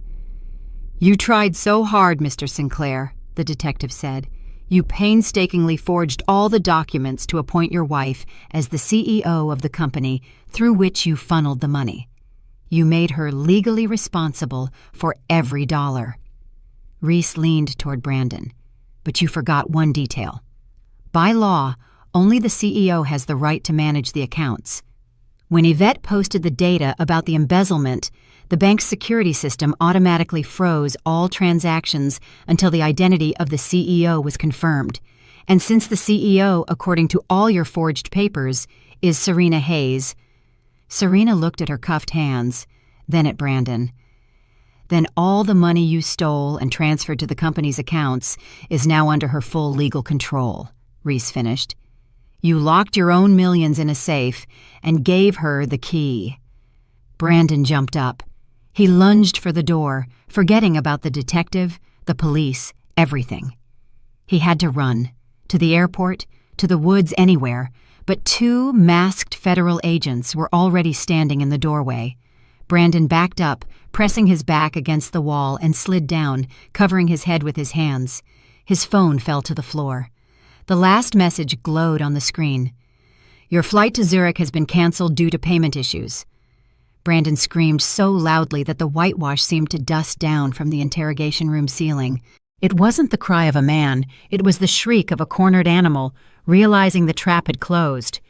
You tried so hard, Mr. Sinclair, the detective said. You painstakingly forged all the documents to appoint your wife as the CEO of the company through which you funneled the money. You made her legally responsible for every dollar. Reese leaned toward Brandon. But you forgot one detail. By law, only the CEO has the right to manage the accounts. When Yvette posted the data about the embezzlement, the bank's security system automatically froze all transactions until the identity of the CEO was confirmed. And since the CEO, according to all your forged papers, is Serena Hayes, Serena looked at her cuffed hands, then at Brandon. Then all the money you stole and transferred to the company's accounts is now under her full legal control, Reese finished. You locked your own millions in a safe and gave her the key. Brandon jumped up. He lunged for the door, forgetting about the detective, the police, everything. He had to run, to the airport, to the woods, anywhere, but two masked federal agents were already standing in the doorway. Brandon backed up, pressing his back against the wall, and slid down, covering his head with his hands. His phone fell to the floor. The last message glowed on the screen. Your flight to Zurich has been canceled due to payment issues. Brandon screamed so loudly that the whitewash seemed to dust down from the interrogation room ceiling. It wasn't the cry of a man, it was the shriek of a cornered animal, realizing the trap had closed.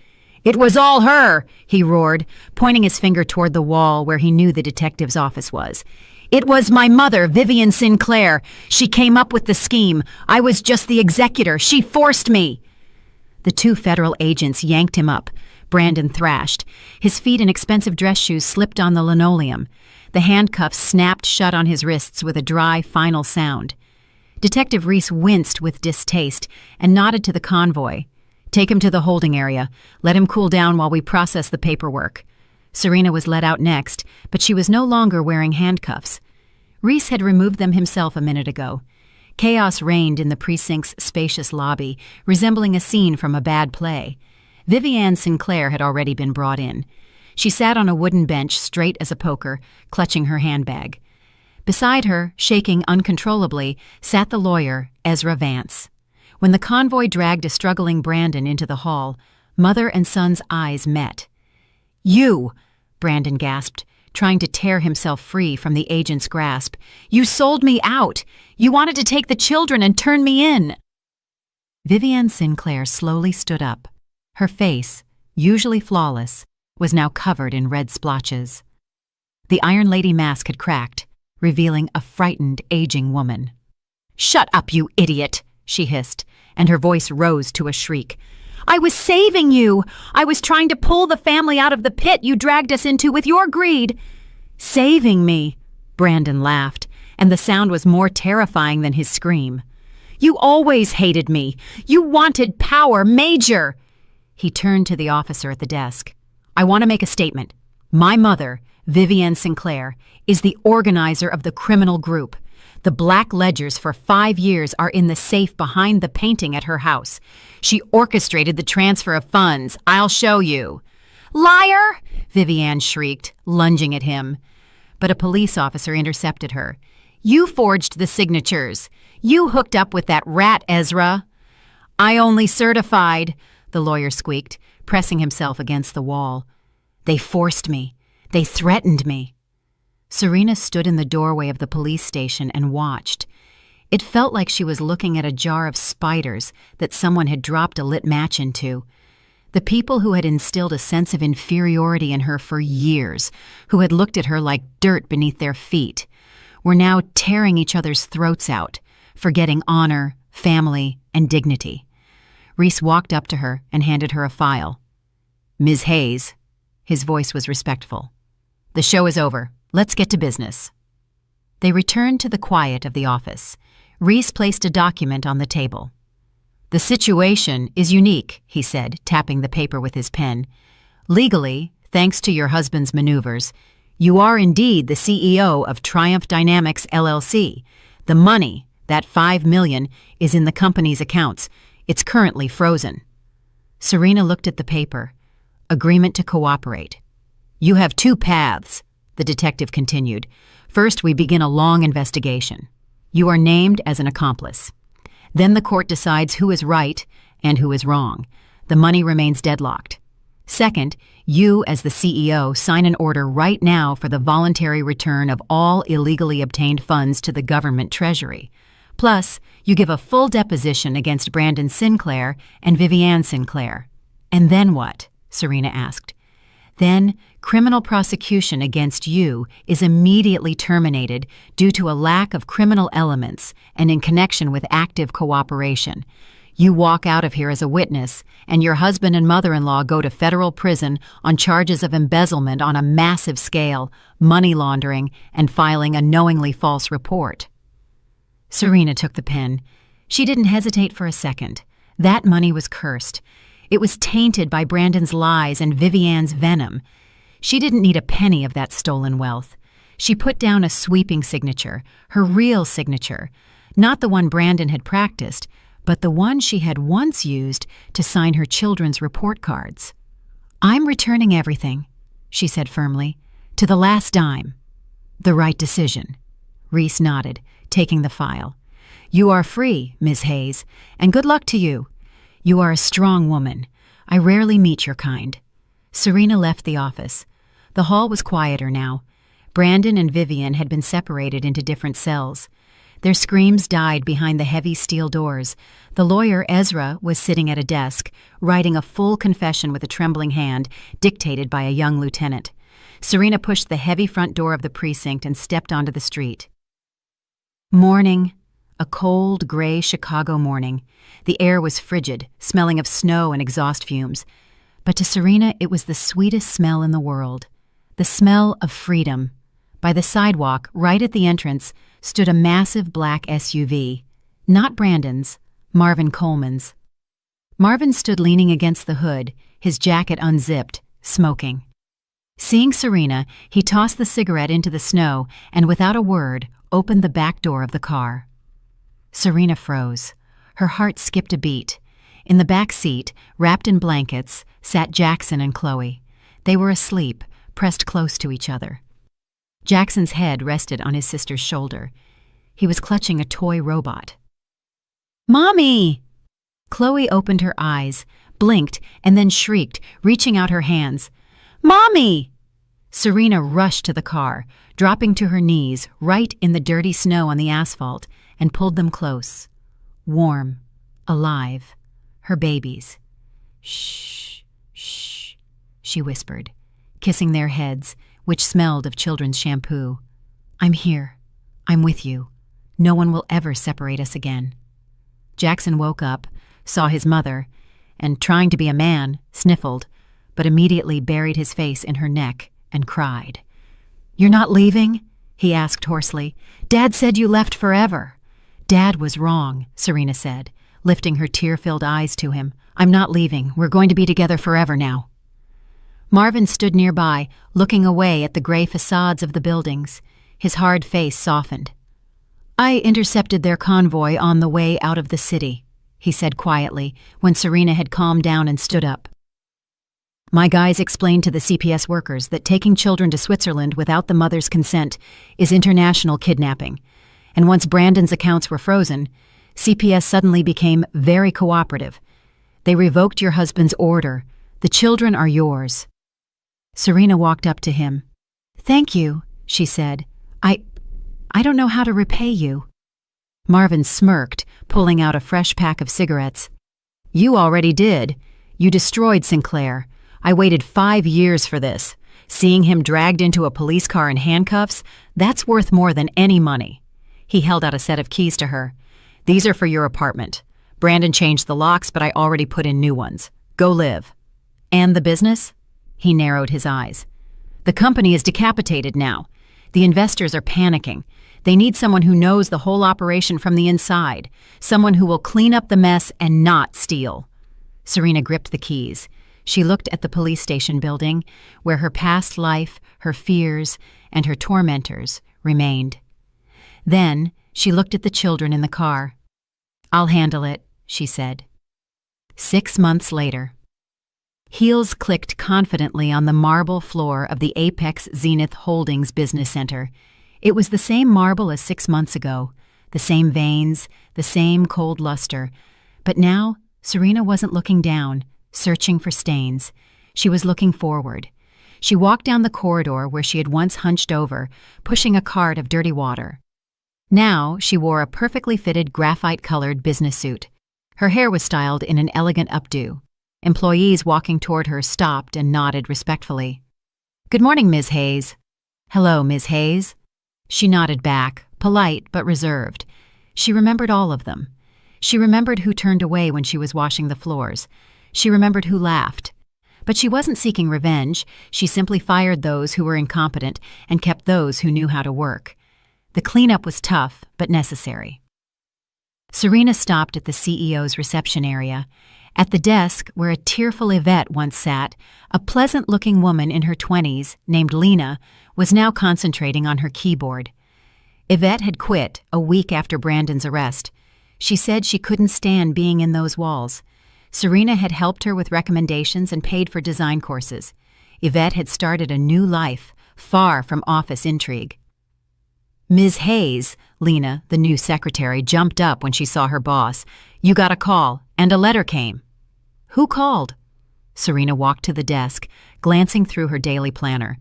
It was all her, he roared, pointing his finger toward the wall where he knew the detective's office was. It was my mother, Vivian Sinclair. She came up with the scheme. I was just the executor. She forced me. The two federal agents yanked him up. Brandon thrashed. His feet in expensive dress shoes slipped on the linoleum. The handcuffs snapped shut on his wrists with a dry, final sound. Detective Reese winced with distaste and nodded to the convoy. Take him to the holding area. Let him cool down while we process the paperwork. Serena was let out next, but she was no longer wearing handcuffs. Reese had removed them himself a minute ago. Chaos reigned in the precinct's spacious lobby, resembling a scene from a bad play. Vivian Sinclair had already been brought in. She sat on a wooden bench straight as a poker, clutching her handbag. Beside her, shaking uncontrollably, sat the lawyer, Ezra Vance. When the convoy dragged a struggling Brandon into the hall, mother and son's eyes met. You, Brandon gasped, trying to tear himself free from the agent's grasp. You sold me out. You wanted to take the children and turn me in. Vivian Sinclair slowly stood up. Her face, usually flawless, was now covered in red splotches. The Iron Lady mask had cracked, revealing a frightened, aging woman. Shut up, you idiot, she hissed, and her voice rose to a shriek. I was saving you! I was trying to pull the family out of the pit you dragged us into with your greed. Saving me, Brandon laughed, and the sound was more terrifying than his scream. You always hated me. You wanted power, Major! He turned to the officer at the desk. I want to make a statement. My mother, Vivian Sinclair, is the organizer of the criminal group. The black ledgers for 5 years are in the safe behind the painting at her house. She orchestrated the transfer of funds. I'll show you. Liar! Vivian shrieked, lunging at him. But a police officer intercepted her. You forged the signatures. You hooked up with that rat, Ezra. I only certified, the lawyer squeaked, pressing himself against the wall. They forced me. They threatened me. Serena stood in the doorway of the police station and watched. It felt like she was looking at a jar of spiders that someone had dropped a lit match into. The people who had instilled a sense of inferiority in her for years, who had looked at her like dirt beneath their feet, were now tearing each other's throats out, forgetting honor, family, and dignity. Reese walked up to her and handed her a file. "Ms. Hayes," his voice was respectful. "The show is over. Let's get to business." They returned to the quiet of the office. Reese placed a document on the table. "The situation is unique," he said, tapping the paper with his pen. "Legally, thanks to your husband's maneuvers, you are indeed the CEO of Triumph Dynamics LLC. The money, that $5 million, is in the company's accounts. It's currently frozen." Serena looked at the paper. Agreement to cooperate. "You have two paths," the detective continued. "First, we begin a long investigation. You are named as an accomplice. Then the court decides who is right and who is wrong. The money remains deadlocked. Second, you, as the CEO, sign an order right now for the voluntary return of all illegally obtained funds to the government treasury. Plus, you give a full deposition against Brandon Sinclair and Vivian Sinclair." "And then what?" Serena asked. "Then, criminal prosecution against you is immediately terminated due to a lack of criminal elements and in connection with active cooperation. You walk out of here as a witness, and your husband and mother-in-law go to federal prison on charges of embezzlement on a massive scale, money laundering, and filing a knowingly false report." Serena took the pen. She didn't hesitate for a second. That money was cursed. It was tainted by Brandon's lies and Vivian's venom. She didn't need a penny of that stolen wealth. She put down a sweeping signature, her real signature, not the one Brandon had practiced, but the one she had once used to sign her children's report cards. "I'm returning everything," she said firmly, "to the last dime." "The right decision." Reese nodded, taking the file. "You are free, Ms. Hayes, and good luck to you. You are a strong woman. I rarely meet your kind." Serena left the office. The hall was quieter now. Brandon and Vivian had been separated into different cells. Their screams died behind the heavy steel doors. The lawyer, Ezra, was sitting at a desk, writing a full confession with a trembling hand, dictated by a young lieutenant. Serena pushed the heavy front door of the precinct and stepped onto the street. Morning. A cold, gray Chicago morning. The air was frigid, smelling of snow and exhaust fumes. But to Serena, it was the sweetest smell in the world. The smell of freedom. By the sidewalk, right at the entrance, stood a massive black SUV. Not Brandon's, Marvin Coleman's. Marvin stood leaning against the hood, his jacket unzipped, smoking. Seeing Serena, he tossed the cigarette into the snow and, without a word, opened the back door of the car. Serena froze. Her heart skipped a beat. In the back seat, wrapped in blankets, sat Jackson and Chloe. They were asleep, pressed close to each other. Jackson's head rested on his sister's shoulder. He was clutching a toy robot. "Mommy!" Chloe opened her eyes, blinked, and then shrieked, reaching out her hands. "Mommy!" Serena rushed to the car, dropping to her knees right in the dirty snow on the asphalt, and pulled them close. Warm, alive, her babies. "Shh, shh," she whispered, kissing their heads, which smelled of children's shampoo. "I'm here. I'm with you. No one will ever separate us again." Jackson woke up, saw his mother, and, trying to be a man, sniffled, but immediately buried his face in her neck and cried. "You're not leaving?" he asked hoarsely. "Dad said you left forever." "Dad was wrong," Serena said, lifting her tear-filled eyes to him. "I'm not leaving. We're going to be together forever now." Marvin stood nearby, looking away at the gray facades of the buildings. His hard face softened. "I intercepted their convoy on the way out of the city," he said quietly, when Serena had calmed down and stood up. "My guys explained to the CPS workers that taking children to Switzerland without the mother's consent is international kidnapping. And once Brandon's accounts were frozen, CPS suddenly became very cooperative. They revoked your husband's order. The children are yours." Serena walked up to him. "Thank you," she said. I don't know how to repay you." Marvin smirked, pulling out a fresh pack of cigarettes. "You already did. You destroyed Sinclair. I waited 5 years for this. Seeing him dragged into a police car in handcuffs, that's worth more than any money." He held out a set of keys to her. "These are for your apartment. Brandon changed the locks, but I already put in new ones. Go live." "And the business?" He narrowed his eyes. "The company is decapitated now. The investors are panicking. They need someone who knows the whole operation from the inside, someone who will clean up the mess and not steal." Serena gripped the keys. She looked at the police station building, where her past life, her fears, and her tormentors remained. Then she looked at the children in the car. "I'll handle it," she said. 6 months later. Heels clicked confidently on the marble floor of the Apex Zenith Holdings Business Center. It was the same marble as 6 months ago, the same veins, the same cold luster. But now, Serena wasn't looking down, searching for stains. She was looking forward. She walked down the corridor where she had once hunched over, pushing a cart of dirty water. Now she wore a perfectly fitted graphite-colored business suit. Her hair was styled in an elegant updo. Employees walking toward her stopped and nodded respectfully. "Good morning, Ms. Hayes." "Hello, Ms. Hayes." She nodded back, polite but reserved. She remembered all of them. She remembered who turned away when she was washing the floors. She remembered who laughed. But she wasn't seeking revenge. She simply fired those who were incompetent and kept those who knew how to work. The cleanup was tough, but necessary. Serena stopped at the CEO's reception area. At the desk, where a tearful Yvette once sat, a pleasant-looking woman in her 20s, named Lena, was now concentrating on her keyboard. Yvette had quit a week after Brandon's arrest. She said she couldn't stand being in those walls. Serena had helped her with recommendations and paid for design courses. Yvette had started a new life, far from office intrigue. "Ms. Hayes," Lena, the new secretary, jumped up when she saw her boss. "You got a call, and a letter came." "Who called?" Serena walked to the desk, glancing through her daily planner.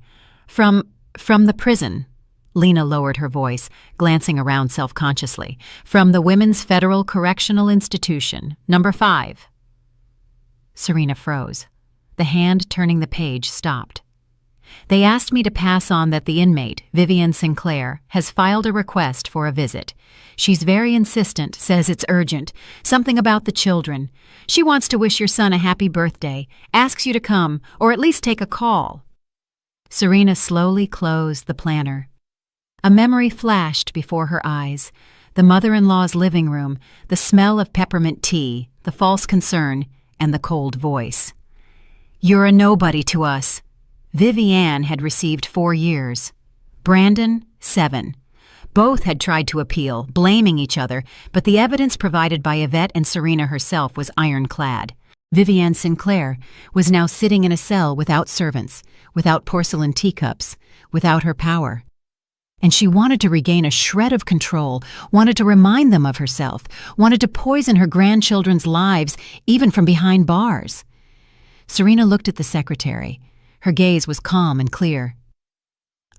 From the prison." Lena lowered her voice, glancing around self-consciously. "From the Women's Federal Correctional Institution, number 5. Serena froze. The hand turning the page stopped. "They asked me to pass on that the inmate, Vivian Sinclair, has filed a request for a visit. She's very insistent, says it's urgent, something about the children. She wants to wish your son a happy birthday, asks you to come, or at least take a call." Serena slowly closed the planner. A memory flashed before her eyes. The mother-in-law's living room, the smell of peppermint tea, the false concern, and the cold voice. "You're a nobody to us." Vivian had received 4 years. Brandon, 7. Both had tried to appeal, blaming each other, but the evidence provided by Yvette and Serena herself was ironclad. Vivian Sinclair was now sitting in a cell without servants, without porcelain teacups, without her power. And she wanted to regain a shred of control, wanted to remind them of herself, wanted to poison her grandchildren's lives, even from behind bars. Serena looked at the secretary. Her gaze was calm and clear.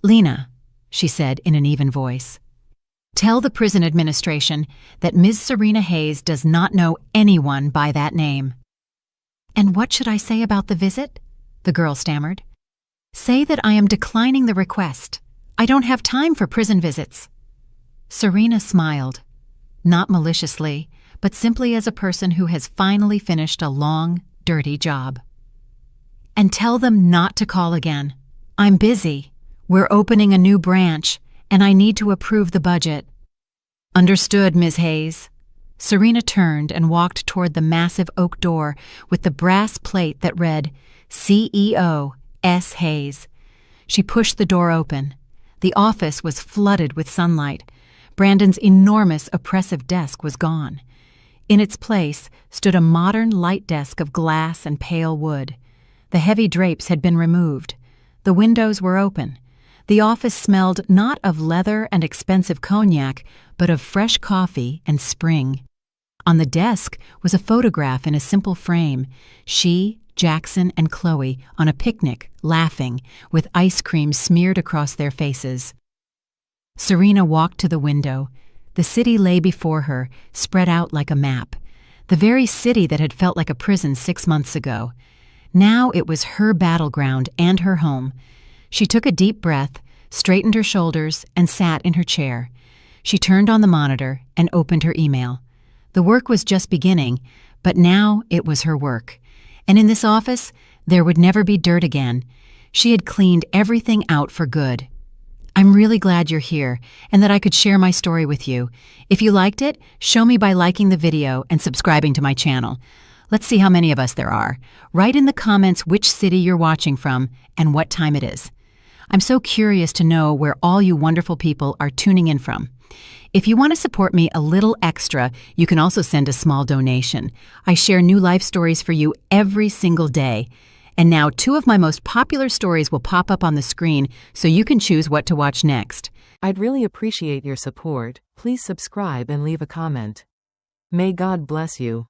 "Lena," she said in an even voice, "tell the prison administration that Ms. Serena Hayes does not know anyone by that name." "And what should I say about the visit?" the girl stammered. "Say that I am declining the request. I don't have time for prison visits." Serena smiled, not maliciously, but simply as a person who has finally finished a long, dirty job. "And tell them not to call again. I'm busy. We're opening a new branch, and I need to approve the budget." "Understood, Ms. Hayes." Serena turned and walked toward the massive oak door with the brass plate that read, CEO S. Hayes. She pushed the door open. The office was flooded with sunlight. Brandon's enormous, oppressive desk was gone. In its place stood a modern light desk of glass and pale wood. The heavy drapes had been removed. The windows were open. The office smelled not of leather and expensive cognac, but of fresh coffee and spring. On the desk was a photograph in a simple frame. She, Jackson, and Chloe on a picnic, laughing, with ice cream smeared across their faces. Serena walked to the window. The city lay before her, spread out like a map. the very city that had felt like a prison 6 months ago. Now it was her battleground and her home. She took a deep breath, straightened her shoulders, and sat in her chair. She turned on the monitor and opened her email. The work was just beginning, but now it was her work. And in this office, there would never be dirt again. She had cleaned everything out for good. I'm really glad you're here and that I could share my story with you. If you liked it, show me by liking the video and subscribing to my channel. Let's see how many of us there are. Write in the comments which city you're watching from and what time it is. I'm so curious to know where all you wonderful people are tuning in from. If you want to support me a little extra, you can also send a small donation. I share new life stories for you every single day. And now 2 of my most popular stories will pop up on the screen so you can choose what to watch next. I'd really appreciate your support. Please subscribe and leave a comment. May God bless you.